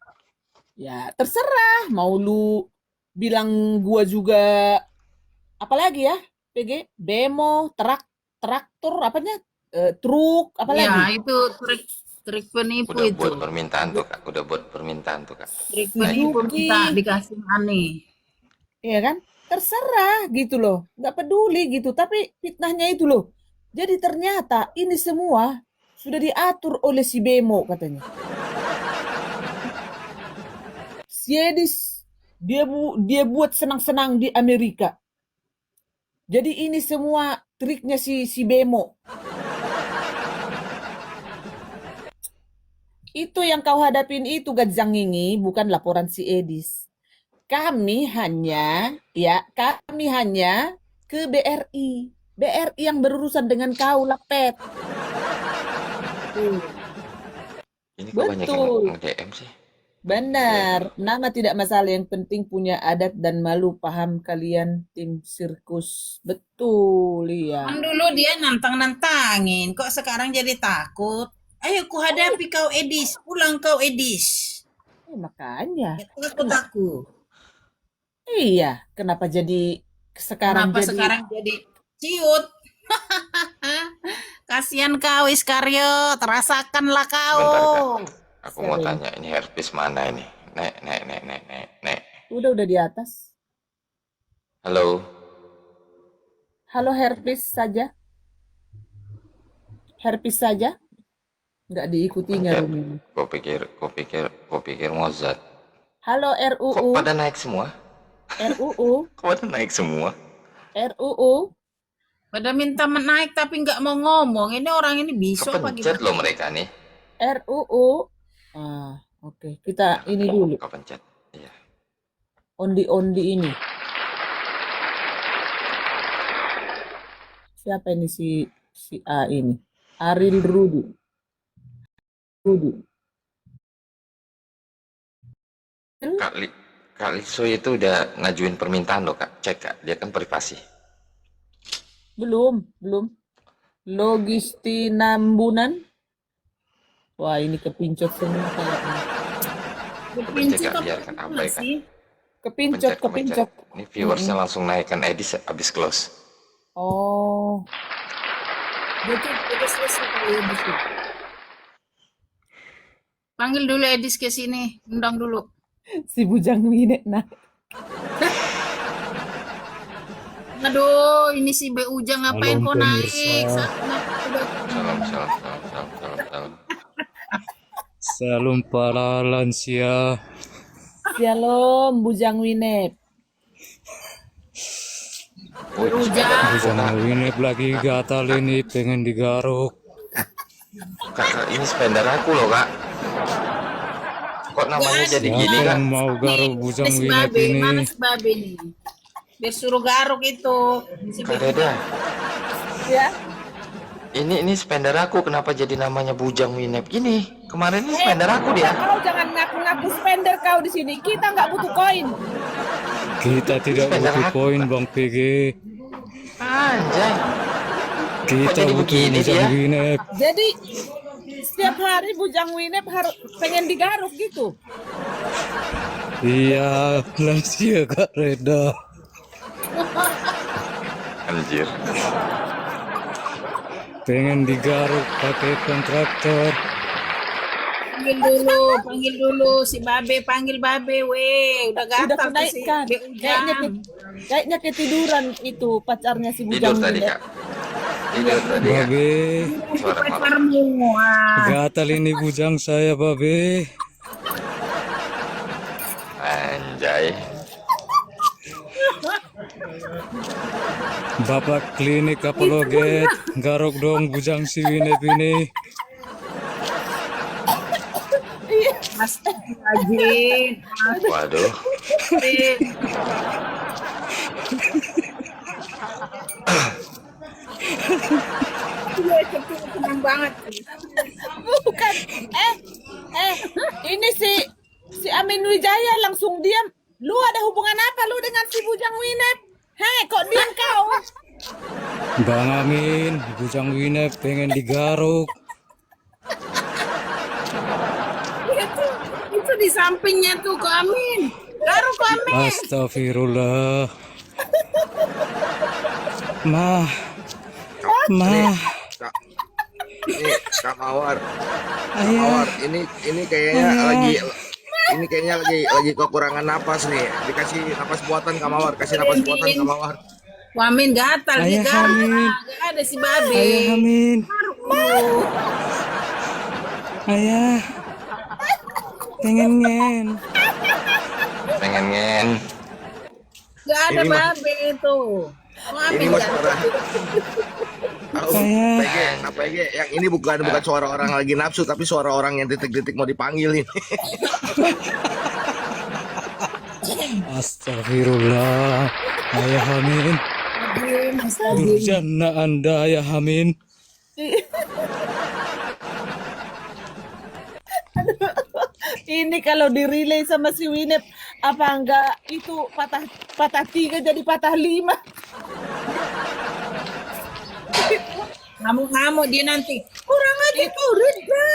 Ya terserah, mau lu bilang gua juga apalagi ya PG, Bemo, traktor apanya, truk Ya, apalagi. itu trik penipu Udah itu. buat permintaan tuh kak. Udah buat permintaan tuh kak. Trik penipu Suzuki. minta dikasih aneh. Iya kan? Terserah gitu loh. Nggak peduli gitu. Tapi fitnahnya itu loh. Jadi ternyata ini semua sudah diatur oleh si Bemo katanya. Si Edis, dia buat senang-senang di Amerika. Jadi ini semua triknya si Bemo. Itu yang kau hadapin itu Gajangini, bukan laporan si Edis. Kami hanya ke BRI. BRI yang berurusan dengan kau, Lapet. Ini kok banyak yang Betul. nge-DM sih? Benar. Nama tidak masalah, yang penting punya adat dan malu. Paham kalian tim sirkus? Betul, iya. Kan dulu dia nantang-nantangin, kok sekarang jadi takut? Ayo ku hadapi kau Edis, pulang kau Edis. Makanya. Ya, takut aku. Iya, kenapa jadi sekarang Kenapa jadi sekarang jadi ciut? Kasihan kau Iskariot, rasakanlah kau. Bentar kak. Aku mau Sering. tanya ini herpes mana ini? Nek. udah di atas? Halo. Halo, herpes saja. Herpes saja. Nggak diikutinya Bentar. Rumi. Kau pikir Mozart. Halo Kok RUU, pada naik semua? RUU, Kok pada naik semua? RUU. Pada minta menaik tapi nggak mau ngomong. Ini orang ini bisu apa Kepencet gimana? loh mereka nih. RUU. Ah, oke. Kita ini dulu. Kepencet. Iya. Ondi ini. Siapa ini si A ini? Aril Rudi. Kak Liso itu udah ngajuin permintaan loh kak. Cek kak, dia kan privasi. Belum. Logistinambunan. Wah, ini kepincot semua kayaknya. Kepincit Kak, apa biarkan gimana abaikan. sih? Kepincot. Ini viewersnya langsung naikkan Edis habis close. Oh, Dia tuh udah selesai kali Edis. Panggil dulu Edis ke sini, undang dulu. si Bujang Winek nah. Aduh, ini si B Ujang ngapain kok naik? Satu naik udah. Salam. Salam para lansia. Shalom, Bujang Winep. Rujak. Winep lagi gatal ini, pengen digaruk. Kak, ini spender aku loh, Kak. Kok namanya jadi Siapa gini, Kak? yang mau garuk Nih, Bujang ada si Winep Babe. ini? Mana si Babe nih? Biar suruh garuk itu. Si Kak Babe. Reda, Ya. ini spender aku, kenapa jadi namanya Bujang Winep gini? Kemarin ini spender aku dia. Kau jangan ngaku-ngaku spender kau di sini. Kita nggak butuh koin. Kita tidak Spender butuh aku. koin Bang PG. Anjay. Kita jadi butuh begini Bujang dia? Winep. Jadi setiap hari Bujang Winep harus pengen digaruk gitu. Iya, lansia Kak Reda. Anjir. Pengen digaruk pakai kontraktor. Panggil dulu si Babe, panggil Babe, weh. Udah Udah gatal tuh si kenaikkan. Be Kayaknya ketiduran itu pacarnya si Bujang Tidur tadi, Winep. Kak. Tidur tadi, Kak. Babe, Suara malam. Pacarmu. Wah. gatal ini bujang saya, Babe. Anjay. Bapak klinik apa loget? Garuk dong bujang si Winep ini. Mas Rajin. Waduh. Senang banget. Bukan. Ini si Amin Wijaya langsung diam. Lu ada hubungan apa lu dengan si Bujang Winep? Hei, kok diam kau? Bang Amin, bujang Winep pengen digaruk. Itu di sampingnya tuh Ko Amin. Garuk Ko Amin. Astagfirullah. Ma, Kak, ini Kak Mawar. Kak Mawar, ini kayaknya lagi kekurangan napas nih. Dikasih napas buatan Kak Mawar, kasih napas buatan Kak Mawar. Ko Amin gatal Ayah dia garuk. Amin. Gak ada si Babe. Ayah Amin, ayah, pengen ngen. Pengen ngen. Gak ada Ini mah- Babe itu. Ko Ini Amin mas gatal. suara. Tahu, Ayah. PG, yang ini bukan suara orang lagi nafsu, tapi suara orang yang detik-detik mau dipanggil ini. Astagfirullah. Ayah Amin, durjana Anda Ayah Amin. Ini kalau di-relay sama si Winep, apa enggak itu patah 3 jadi patah 5? Ngamuk-ngamuk dia nanti. Kurang aja tuh Reda.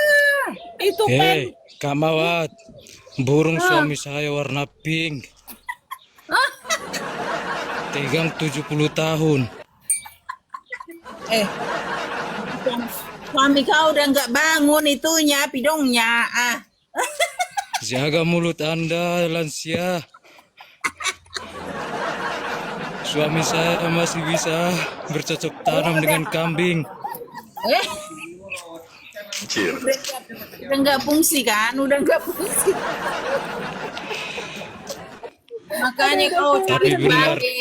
Itu Hei, Kak Mawat, burung suami saya warna pink. Tegang 70 tahun. Suami kau udah nggak bangun itunya pidongnya. Jaga mulut Anda, lansia. Suami saya masih bisa bercocok tanam dengan kambing. Anjir. Udah nggak fungsi kan? Udah nggak fungsi. Makanya kau cari Tapi benar. Babe.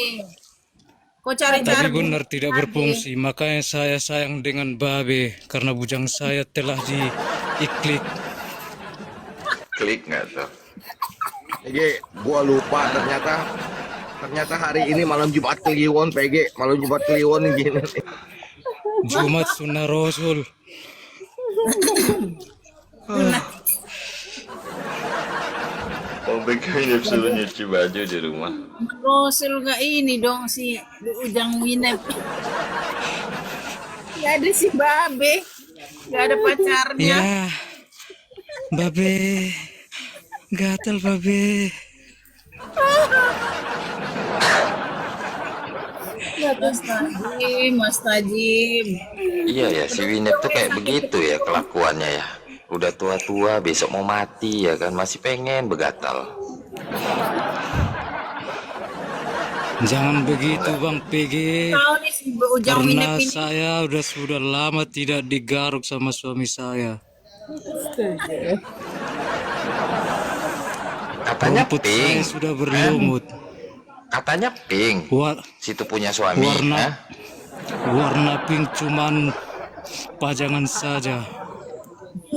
Kau cari Tapi benar tidak berfungsi, makanya saya sayang dengan Babe karena bujang saya telah diiklik. Klik nggak tuh? PG, gua lupa ternyata hari ini malam Jumat Kliwon, PG, malam Jumat Kliwon gini. Jumat Sunnah Rasul. Oh, begini suruh nyuci baju di rumah. Rasul nggak ini dong si Ujang Winep. Gak ada si Babe. Gak ada pacarnya. Ya, Babe, gatal Babe. Mas Tajim. Iya ya, si Winep tuh kayak begitu ya kelakuannya ya. Udah tua-tua, besok mau mati ya kan, masih pengen begatal. Jangan begitu Bang PG. Tahu nih si Ujang Winep Karena ini. saya sudah lama tidak digaruk sama suami saya. Katanya Rumput saya pink. sudah berlumut. Katanya pink. Situ punya suami. Warna warna pink cuman pajangan saja.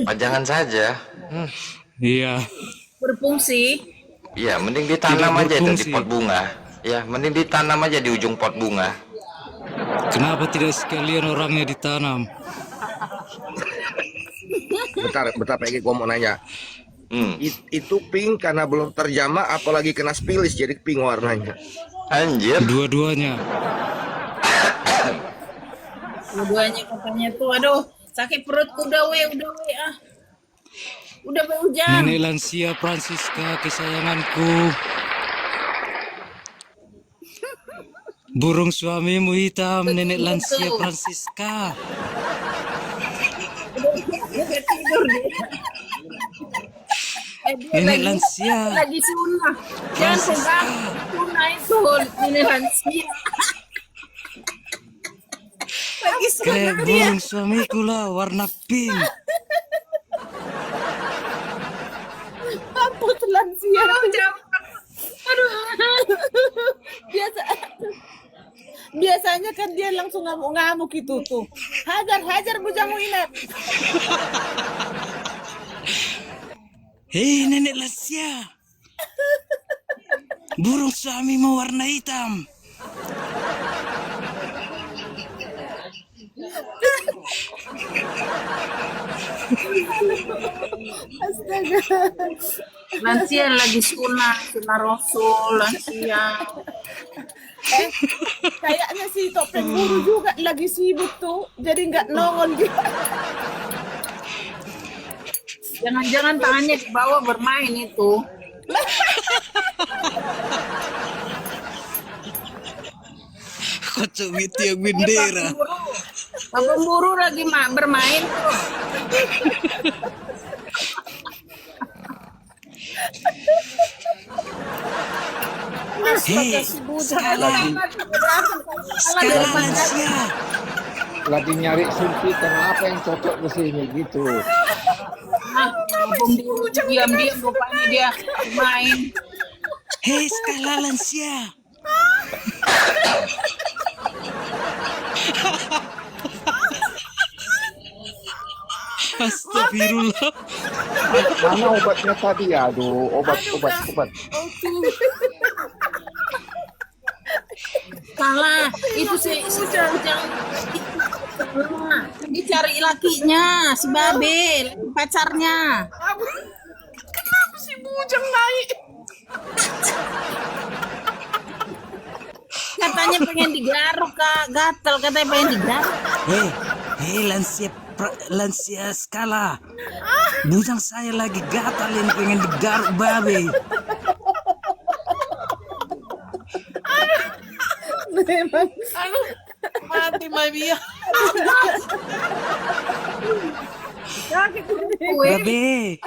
Pajangan saja. Iya. Berfungsi. Iya, mending ditanam Tidak aja itu di berfungsi. pot bunga. Ya, mending ditanam aja di ujung pot bunga. Kenapa tidak sekalian orangnya ditanam? Bentar PG, gua mau nanya. Itu pink karena belum terjamah, apalagi kena spilis jadi pink warnanya. Anjir. Dua-duanya. Dua-duanya katanya tuh, aduh, sakit perutku udah we ah. Udah we hujan. Nenek lansia Francisca kesayanganku. Burung suamimu hitam, nenek lansia Francisca. Udah tidur dia. Dia Nenek lansia. lagi sunah. Jangan pegang sunah itu, nenek lansia. Lagi sunah Kayak dia. burung suamiku lah, warna pink. Ampun lansia. Aduh. Biasanya kan dia langsung ngamuk-ngamuk itu tuh. Hajar bujangu inap. Hei nenek lansia. Burung suamimu warna hitam. Astaga. Lansia lagi sunah Rasul, lansia. Kayaknya si topeng buru juga lagi sibuk tuh, jadi nggak nongol gitu. Jangan-jangan tangannya di bawah bermain itu. Kocok gitu yang bendera. Pak pemburu lagi bermain tuh. Hei, sekarang lansia. Lagi nyari suntikan apa yang cocok ke sini gitu. Pemburu diam-diam rupanya dia main. Hei, skala lansia. Astagfirullah. Mana obatnya tadi? Aduh, obat. Salah, itu si Bujang. Dicari lakinya, si Babel, pacarnya. Kenapa si bujang naik? Katanya pengen digaruk, Kak. Gatel katanya pengen digaruk. Hei, lansia skala. Bujang saya lagi gatal yang pengen digaruk babe. Memang. Aduh, mati Mabia. Babe.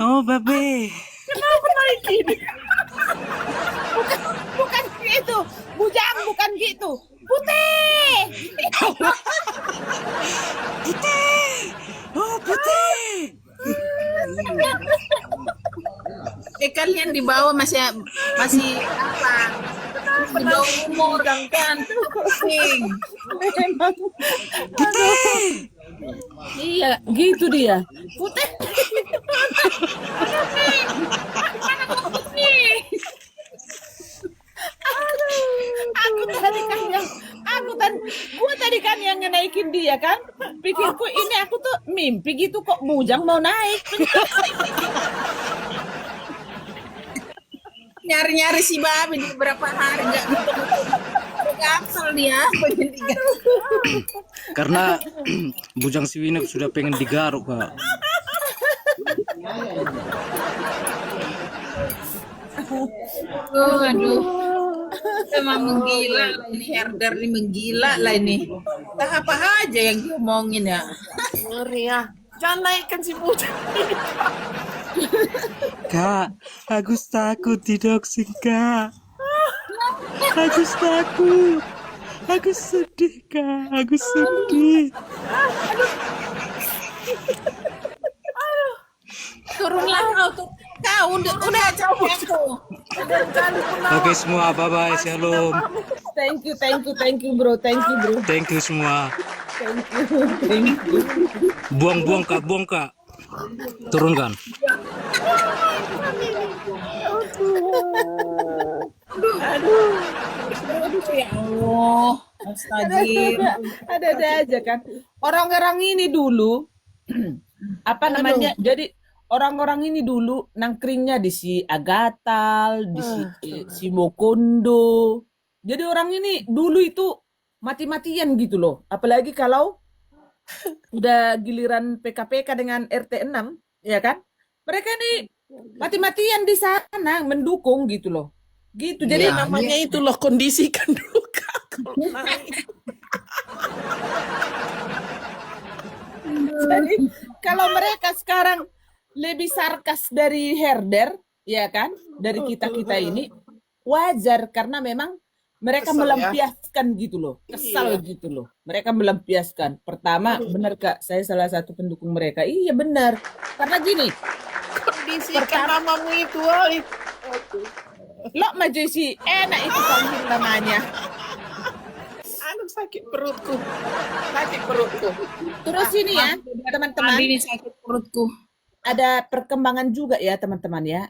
Oh, babe. Kenapa naik gini? Bukan gitu, bujang bukan gitu. Putih. Putih. Oh, putih. Kalian di bawah masih apa? Di bawah umur kan pusing. Memang. Putih. Iya, gitu dia. Putih. Gua tadi kan yang ngenaikin dia kan. Pikirku ini aku tuh mimpi gitu kok bujang mau naik. Nyari-nyari si Babi di beberapa hari nggak gatel dia pengen digaruk. Karena bujang si Winep sudah pengen digaruk, Kak. Aduh. Emang menggila lah ini herder ini menggila lah ini. Tak apa aja yang diomongin ya. Ngeri ya. Jangan naikkan si bujang. Kak, aku takut didoxing, Kak. Aku takut. Aku sedih, Kak. Aku sedih. Turunlah kau udah capek aku. Oke semua, bye bye, shalom. Thank you bro, thank you. Thank you semua. Thank you. Buang kak. Turunkan. Ya Allah, astagfirullah. Ada aja kan. Orang-orang ini dulu apa namanya? Jadi orang-orang ini dulu nangkringnya di si Agatal, di si Mokondo. Jadi orang ini dulu itu mati-matian gitu loh. Apalagi kalau udah giliran PKPK dengan RT 6, ya kan? Mereka ini mati-matian di sana mendukung gitu loh. Gitu. Jadi namanya itu loh, kondisikan dulu Kak. Jadi kalau mereka sekarang lebih sarkas dari herder, ya kan? Dari kita-kita ini wajar karena memang mereka Kesel ya. melampiaskan gitu loh. Kesal gitu loh. Mereka melampiaskan. Pertama, benar Kak, saya salah satu pendukung mereka. Iya benar. Karena gini, Kondisikan namamu itu, woy. lo maju sih enak itu panggil namanya. Anu sakit perutku. Terus ini ya, teman-teman. Ini sakit perutku. Ada perkembangan juga ya teman-teman ya.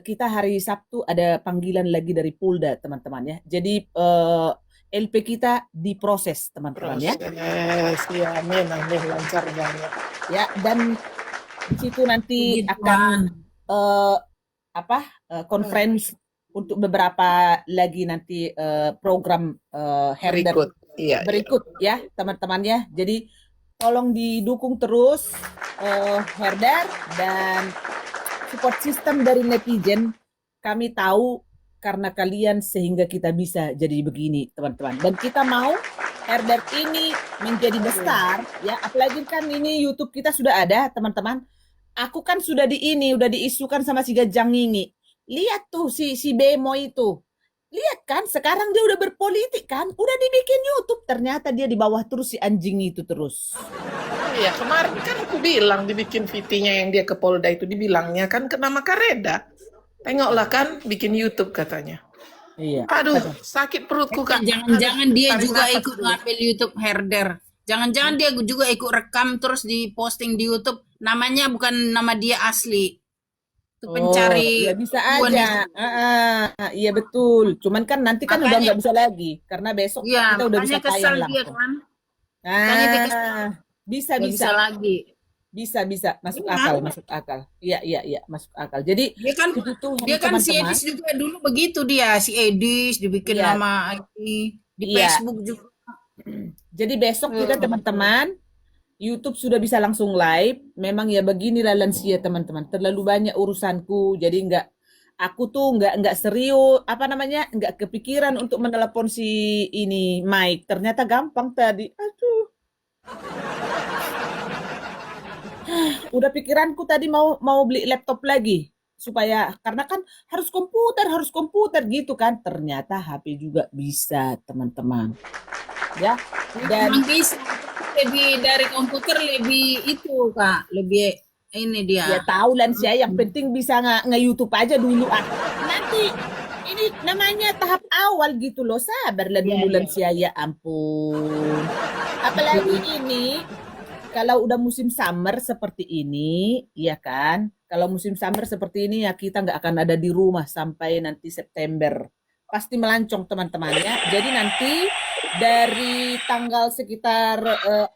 Kita hari Sabtu ada panggilan lagi dari Polda teman-teman ya. Jadi LP kita diproses teman-teman ya. Proses, ya, amin, lancar banget. Ya dan di situ nanti akan conference untuk beberapa lagi nanti program herder berikut ya teman-teman ya. Jadi tolong didukung terus herder dan support system dari netizen. Kami tahu karena kalian sehingga kita bisa jadi begini teman-teman. Dan kita mau herder ini menjadi besar ya. Apalagi kan ini YouTube kita sudah ada teman-teman. Aku kan sudah udah diisukan sama si Gajang ini. Lihat tuh si Bemo itu. Lihat kan sekarang dia udah berpolitik kan. Udah dibikin YouTube. Ternyata dia di bawah terus si anjing itu terus. Iya, kemarin kan aku bilang dibikin VT-nya yang dia ke Polda itu dibilangnya kan kena Makareda. Tengoklah kan bikin YouTube katanya. Iya. Aduh, sakit perutku Kak. Jangan-jangan dia Tarik juga nafas ikut dulu. ngambil YouTube herder. Jangan-jangan dia juga ikut rekam terus diposting di YouTube. Namanya bukan nama dia asli. Itu pencari ya bisa aja. Iya betul. Cuman kan nanti kan udah nggak bisa lagi karena besok Iya, kita udah bisa makanya kesel tayang dia langsung. kan. Makanya dia kesel. Bisa Nggak bisa lagi. bisa masuk Iya. akal. Iya masuk akal. Jadi Dia kan si Edis juga dulu begitu dia. Si Edis dibikin Iya. nama ID. Di Iya. Facebook juga. Jadi besok kita teman-teman YouTube sudah bisa langsung live. Memang ya beginilah lansia teman-teman. Terlalu banyak urusanku. Jadi aku tuh nggak serius nggak kepikiran untuk menelepon si ini Mike. Ternyata gampang tadi. Aduh. Udah pikiranku tadi mau beli laptop lagi supaya karena kan harus komputer gitu kan. Ternyata HP juga bisa teman-teman. Ya. Dan Memang bisa. Lebih dari komputer lebih itu Kak. Lebih ini dia. ya tahu lansia yang penting bisa nge-YouTube aja dulu nanti ini namanya tahap awal gitu loh, sabarlah dulu lansia ya ampun. Apalagi ini kalau udah musim summer seperti ini ya kan, kalau musim summer seperti ini ya kita nggak akan ada di rumah sampai nanti September, pasti melancong teman-teman ya. Jadi nanti dari tanggal sekitar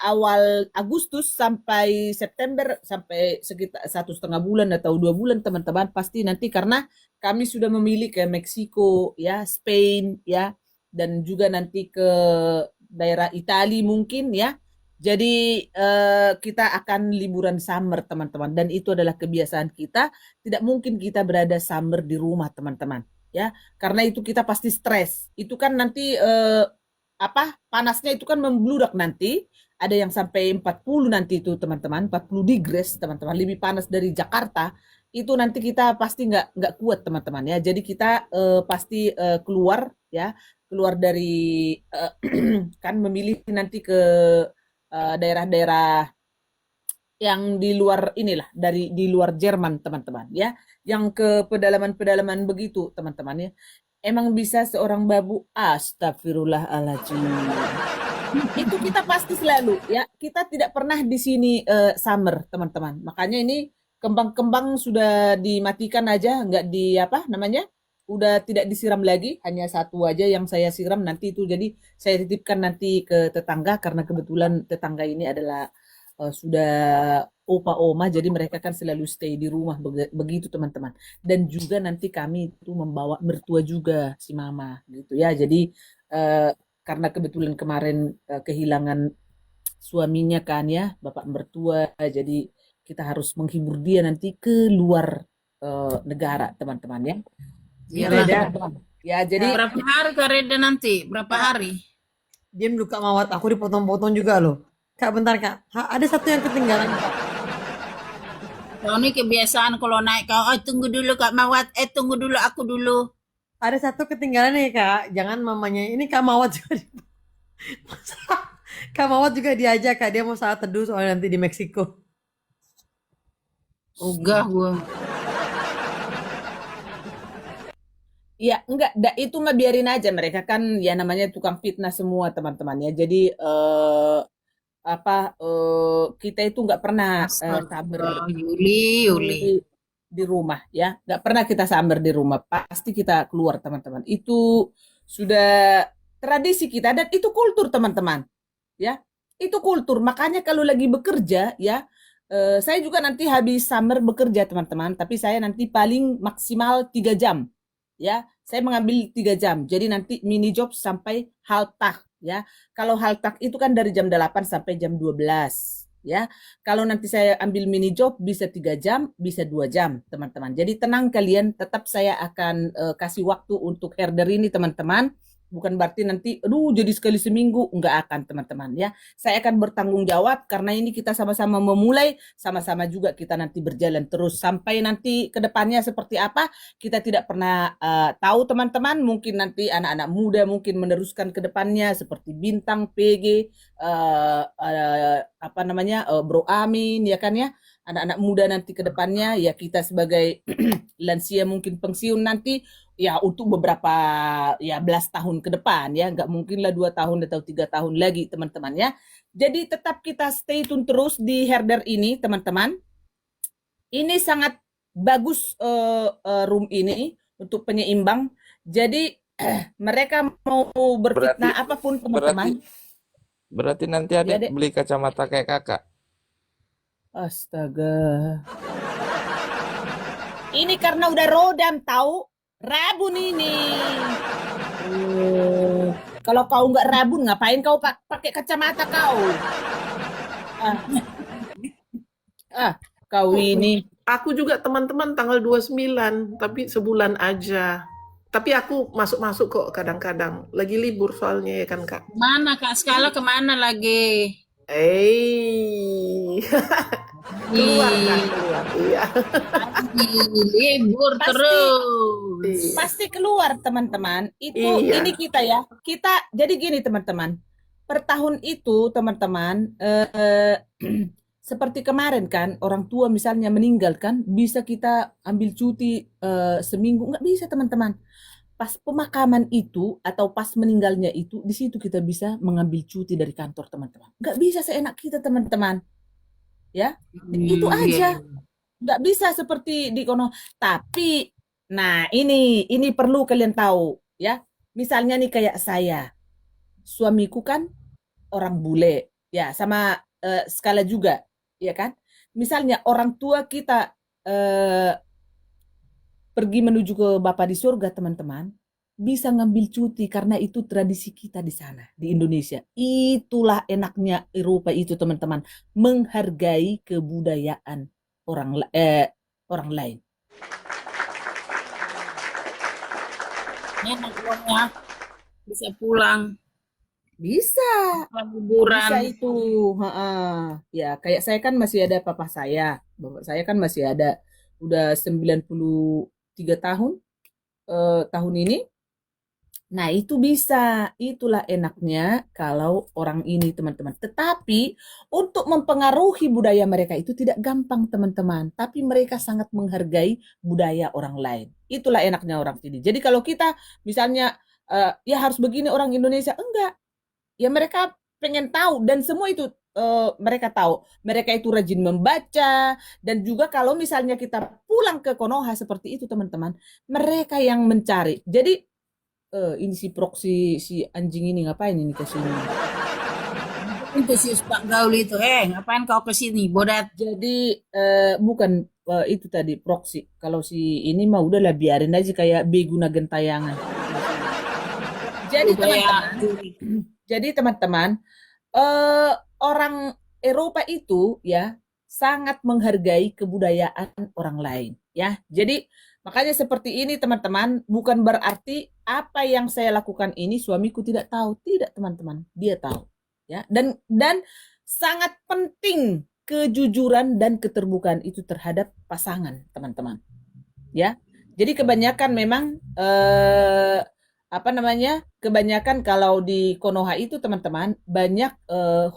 awal Agustus sampai September sampai sekitar 1,5 bulan atau 2 bulan teman-teman pasti nanti karena kami sudah memilih ke Meksiko ya, Spain ya, dan juga nanti ke daerah Italia mungkin ya. Jadi kita akan liburan summer teman-teman dan itu adalah kebiasaan kita. Tidak mungkin kita berada summer di rumah teman-teman ya, karena itu kita pasti stres. Itu kan nanti panasnya itu kan membludak nanti. Ada yang sampai 40 nanti itu teman-teman, 40 degrees teman-teman, lebih panas dari Jakarta. Itu nanti kita pasti nggak kuat teman-teman ya. Jadi kita pasti keluar dari kan memilih nanti ke daerah-daerah yang di luar inilah, dari di luar Jerman teman-teman ya, yang ke pedalaman-pedalaman begitu teman-teman ya, emang bisa seorang babu, astagfirullahaladzim, itu kita pasti selalu ya, kita tidak pernah di sini summer teman-teman, makanya ini kembang-kembang sudah dimatikan aja, nggak di apa namanya, udah tidak disiram lagi, hanya satu aja yang saya siram nanti itu, jadi saya titipkan nanti ke tetangga karena kebetulan tetangga ini adalah sudah opa oma, jadi mereka kan selalu stay di rumah begitu teman-teman, dan juga nanti kami itu membawa mertua juga si mama gitu ya, jadi eh, karena kebetulan kemarin kehilangan suaminya kan ya, bapak mertua, jadi kita harus menghibur dia nanti ke luar negara teman-teman ya. Gitu Iyalah. ya teman-teman. Ya jadi Berapa hari Kak Reda nanti? Berapa hari? Diam dulu Kak Mawat, aku dipotong-potong juga loh. Kak bentar Kak, ada satu yang ketinggalan Kak. Kau ini kebiasaan kalau naik kau, tunggu dulu Kak Mawat, tunggu dulu aku dulu. Ada satu ketinggalan nih Kak, jangan mamanya, ini Kak Mawat juga Kak Mawat juga diajak Kak, dia mau saat teduh soalnya nanti di Meksiko. Ogah gua. ya enggak, itu mah biarin aja, mereka kan ya namanya tukang fitnah semua teman-teman ya. Jadi kita itu nggak pernah sabar Astaga, Yuli. di rumah ya, nggak pernah kita samber di rumah, pasti kita keluar teman-teman, itu sudah tradisi kita dan itu kultur teman-teman ya, itu kultur. Makanya kalau lagi bekerja ya, saya juga nanti habis summer bekerja teman-teman, tapi saya nanti paling maksimal 3 jam ya, saya mengambil 3 jam, jadi nanti mini job sampai haltak ya. Kalau haltak itu kan dari jam 8 sampai jam 12 ya. Kalau nanti saya ambil mini job bisa 3 jam, bisa 2 jam teman-teman. Jadi tenang kalian, tetap saya akan kasih waktu untuk herder ini teman-teman. Bukan berarti nanti, aduh jadi sekali seminggu, enggak akan teman-teman ya. Saya akan bertanggung jawab karena ini kita sama-sama memulai, sama-sama juga kita nanti berjalan terus sampai nanti ke depannya seperti apa, kita tidak pernah tahu teman-teman. Mungkin nanti anak-anak muda mungkin meneruskan ke depannya seperti Bintang, PG, apa namanya, Bro Amin ya kan ya. Anak-anak muda nanti ke depannya ya, kita sebagai lansia mungkin pensiun nanti ya untuk beberapa ya belas tahun ke depan ya, nggak mungkin lah 2 tahun atau 3 tahun lagi teman-teman ya. Jadi tetap kita stay tune terus di herder ini teman-teman. Ini sangat bagus room ini untuk penyeimbang. Jadi mereka mau berfitnah apapun teman-teman. Berarti nanti Ya, adik Dek. beli kacamata kayak kakak. Astaga. Ini karena udah rodam tahu, rabun ini. Kalau kau nggak rabun, ngapain kau pakai kacamata kau? Kau ini. Aku juga teman-teman tanggal 29, tapi sebulan aja. Tapi aku masuk-masuk kok kadang-kadang. Lagi libur soalnya ya kan Kak. Mana Kak Skala kemana lagi? Keluar Kak, keluar. Iya. Libur terus. Pasti keluar teman-teman. Itu Iya. ini kita ya. Kita jadi gini teman-teman. Per tahun itu teman-teman, seperti kemarin kan, orang tua misalnya meninggal kan, bisa kita ambil cuti seminggu, nggak bisa teman-teman. Pas pemakaman itu atau pas meninggalnya itu, di situ kita bisa mengambil cuti dari kantor teman-teman. Nggak bisa seenak kita teman-teman, ya itu aja. Nggak bisa seperti di kono. Tapi, nah ini perlu kalian tahu ya. Misalnya nih kayak saya, suamiku kan orang bule, ya sama Skala juga, ya kan. Misalnya orang tua kita pergi menuju ke Bapa di surga teman-teman, bisa ngambil cuti karena itu tradisi kita di sana di Indonesia. Itulah enaknya Eropa itu teman-teman, menghargai kebudayaan orang lain. Enak uangnya. Bisa pulang. Bisa Liburan. itu. Ya kayak saya kan masih ada papa saya, bapak saya kan masih ada, udah 93 tahun tahun ini. Nah, itu bisa. Itulah enaknya kalau orang ini, teman-teman. Tetapi untuk mempengaruhi budaya mereka itu tidak gampang, teman-teman. Tapi mereka sangat menghargai budaya orang lain. Itulah enaknya orang sini. Jadi kalau kita misalnya ya harus begini orang Indonesia, enggak. Ya mereka pengen tahu dan semua itu mereka tahu. Mereka itu rajin membaca dan juga kalau misalnya kita pulang ke Konoha seperti itu, teman-teman, mereka yang mencari. Jadi ini si proxy si anjing ini ngapain ini ke sini? Itu si Pak Gaul itu, ngapain kau ke sini, bodat? Jadi bukan itu tadi proxy. Kalau si ini mah udahlah biarin aja kayak beguna gentayangan. Jadi teman-teman, orang Eropa itu ya sangat menghargai kebudayaan orang lain ya. Jadi makanya seperti ini teman-teman, bukan berarti apa yang saya lakukan ini suamiku tidak tahu. Tidak teman-teman, dia tahu ya. Dan sangat penting kejujuran dan keterbukaan itu terhadap pasangan teman-teman ya. Jadi kebanyakan memang kebanyakan kalau di Konoha itu teman-teman banyak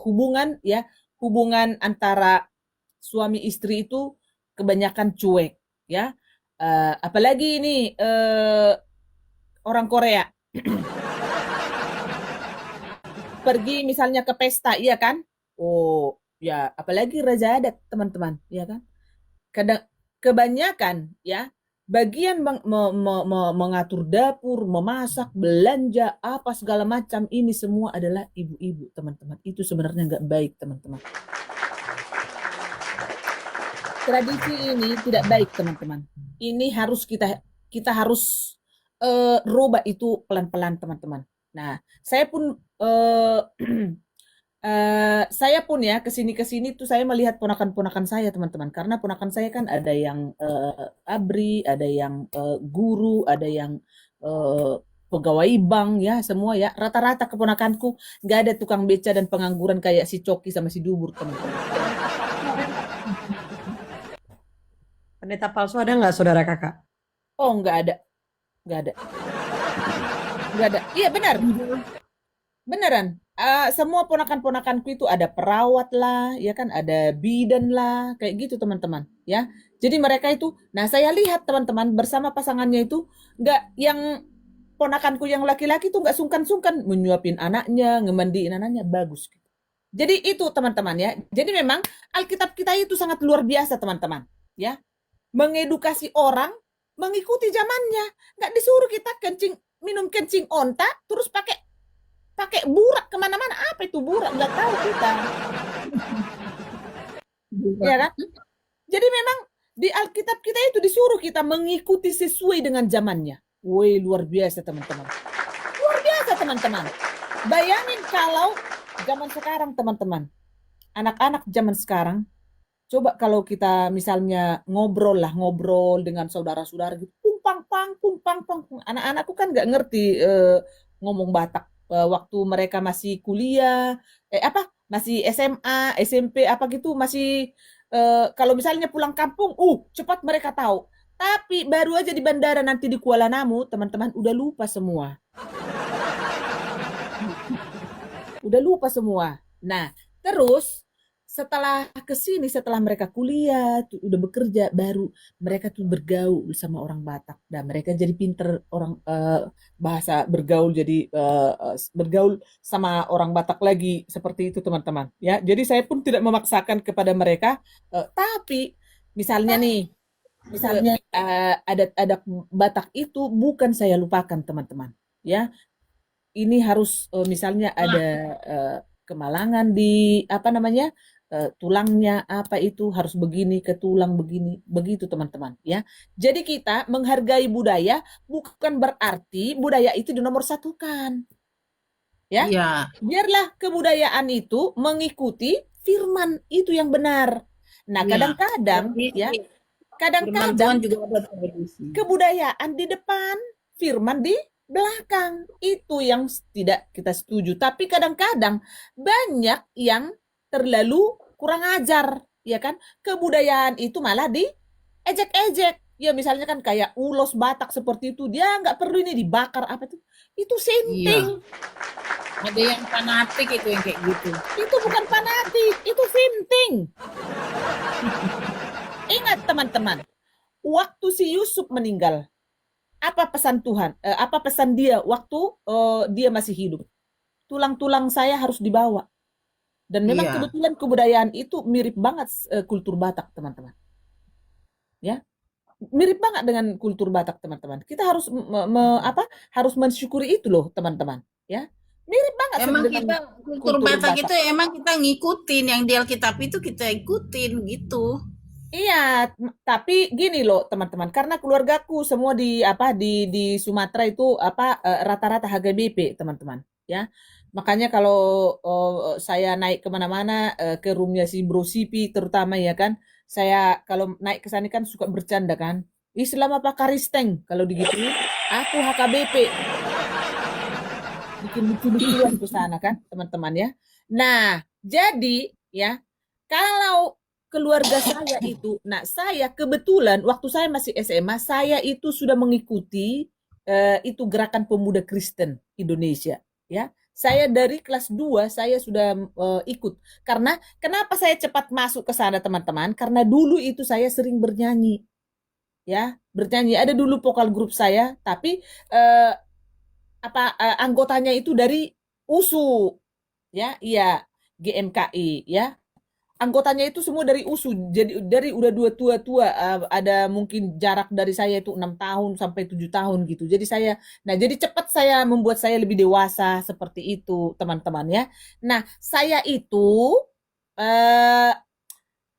hubungan ya, hubungan antara suami istri itu kebanyakan cuek ya. Apalagi ini orang Korea pergi misalnya ke pesta, iya kan? Oh ya, apalagi raja adat teman-teman, ya kan? Kadang kebanyakan ya bagian mengatur dapur, memasak, belanja, apa segala macam ini semua adalah ibu-ibu teman-teman. Itu sebenarnya nggak baik teman-teman. Tradisi ini tidak baik teman-teman. Ini harus kita harus rubah itu pelan-pelan teman-teman. Nah, saya pun ya kesini tuh saya melihat ponakan-ponakan saya teman-teman, karena ponakan saya kan ada yang abri, ada yang guru, ada yang pegawai bank ya, semua ya. Rata-rata keponakanku nggak ada tukang beca dan pengangguran kayak si Coki sama si Dubur teman-teman. Pendeta palsu ada nggak saudara kakak? Oh nggak ada. Iya benar. Beneran. Semua ponakan-ponakanku itu ada perawat lah, ya kan, ada bidan lah, kayak gitu teman-teman, ya. Jadi mereka itu, nah saya lihat teman-teman bersama pasangannya itu nggak, yang ponakanku yang laki-laki itu nggak sungkan-sungkan menyuapin anaknya, ngemandiin anaknya, bagus. Jadi itu teman-teman ya. Jadi memang Alkitab kita itu sangat luar biasa teman-teman, ya. Mengedukasi orang mengikuti zamannya, nggak disuruh kita minum kencing onta terus pakai burak kemana-mana. Apa itu burak? Nggak tahu kita. Ya kan? Jadi memang di Alkitab kita itu disuruh kita mengikuti sesuai dengan zamannya. Woi, luar biasa teman-teman. Luar biasa teman-teman. Bayangin kalau zaman sekarang teman-teman. Anak-anak zaman sekarang, coba kalau kita misalnya ngobrol dengan saudara-saudara gitu. Pung pang pang. Anak-anakku kan nggak ngerti ngomong Batak. Waktu mereka masih kuliah, masih SMA, SMP, apa gitu, masih kalau misalnya pulang kampung, cepat mereka tahu. Tapi baru aja di bandara nanti di Kuala Namu, teman-teman udah lupa semua. Udah lupa semua. Nah, terus setelah kesini, setelah mereka kuliah, udah bekerja, baru mereka tuh bergaul sama orang Batak. Dan mereka jadi pinter orang bahasa bergaul, jadi bergaul sama orang Batak lagi seperti itu teman-teman. Ya, jadi saya pun tidak memaksakan kepada mereka. Tapi misalnya adat Batak itu bukan saya lupakan teman-teman. Ya, ini harus misalnya ada kemalangan di tulangnya apa itu harus begini ke tulang begini begitu teman-teman ya. Jadi kita menghargai budaya bukan berarti budaya itu dinomorsatukan ya. Biarlah kebudayaan itu mengikuti firman itu yang benar. Nah kadang-kadang ya, kadang-kadang kebudayaan di depan, firman di belakang, itu yang tidak kita setuju. Tapi kadang-kadang banyak yang terlalu kurang ajar, ya kan? Kebudayaan itu malah diejek-ejek, Ya misalnya kan kayak ulos Batak seperti itu, dia nggak perlu ini dibakar apa itu. Itu sinting. Ada yang fanatik itu yang kayak gitu. Itu bukan fanatik, itu sinting. Ingat teman-teman, waktu si Yusuf meninggal, apa pesan Tuhan? Apa pesan dia waktu dia masih hidup? Tulang-tulang saya harus dibawa. Dan memang Iya. kebetulan kebudayaan itu mirip banget kultur Batak, teman-teman. Ya, mirip banget dengan kultur Batak, teman-teman. Kita harus harus mensyukuri itu loh, teman-teman. Ya, mirip banget Emang dengan kita kultur Batak itu emang kita ngikutin yang di Alkitab itu kita ikutin gitu. Iya, tapi gini loh teman-teman, karena keluargaku semua di Sumatera itu rata-rata HGBP teman-teman, ya. Makanya kalau saya naik kemana-mana ke roomnya si Bro Sipi terutama ya kan, saya kalau naik ke sana kan suka bercanda kan, Islam apa Karisteng kalau digituin, aku HKBP, bikin lucu-lucuan ke sana kan teman-teman ya. Nah, jadi ya kalau keluarga saya itu, nah saya kebetulan waktu saya masih SMA, saya itu sudah mengikuti itu gerakan pemuda Kristen Indonesia, ya. Saya dari kelas 2 saya sudah ikut. Karena kenapa saya cepat masuk ke sana teman-teman? Karena dulu itu saya sering bernyanyi. Ya, bernyanyi. Ada dulu vokal grup saya, tapi anggotanya itu dari USU. Ya, iya, GMKI, ya. Anggotanya itu semua dari USU, jadi dari udah dua tua-tua, ada mungkin jarak dari saya itu 6 tahun sampai 7 tahun gitu. Jadi cepat saya membuat saya lebih dewasa seperti itu, teman-teman ya. Nah, saya itu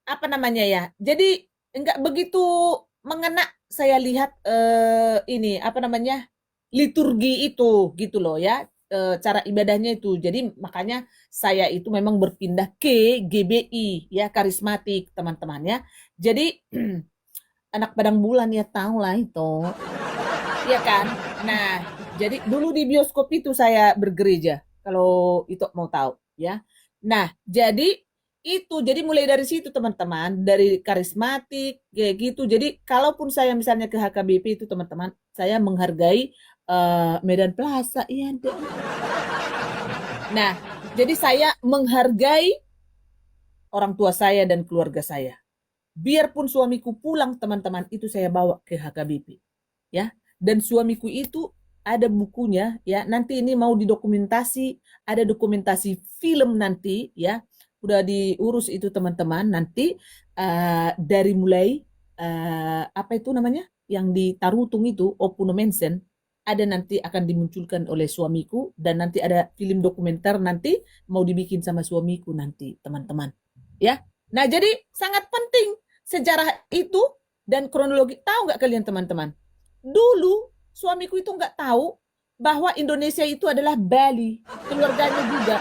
apa namanya ya? Jadi enggak begitu mengena saya lihat ini apa namanya? Liturgi itu gitu loh ya. Cara ibadahnya itu. Jadi makanya saya itu memang berpindah ke GBI ya, karismatik teman-teman ya. Jadi anak Padang Bulan ya tahu lah itu. Iya kan? Nah, jadi dulu di bioskop itu saya bergereja. Kalau itu mau tahu ya. Nah, jadi mulai dari situ teman-teman, dari karismatik kayak gitu. Jadi kalaupun saya misalnya ke HKBP itu teman-teman, saya menghargai Medan Plaza, iya. Nah, jadi saya menghargai orang tua saya dan keluarga saya. Biarpun suamiku pulang, teman-teman, itu saya bawa ke HKBP. Ya, dan suamiku itu ada bukunya, ya. Nanti ini mau didokumentasi, ada dokumentasi film nanti, ya. Udah diurus itu teman-teman. Nanti dari mulai apa itu namanya, yang di Tarutung itu, Oppuno Mensen, ada nanti akan dimunculkan oleh suamiku dan nanti ada film dokumenter nanti mau dibikin sama suamiku nanti teman-teman ya. Nah jadi sangat penting sejarah itu dan kronologi. Tahu nggak kalian teman-teman, dulu suamiku itu nggak tahu bahwa Indonesia itu adalah Bali, keluarganya juga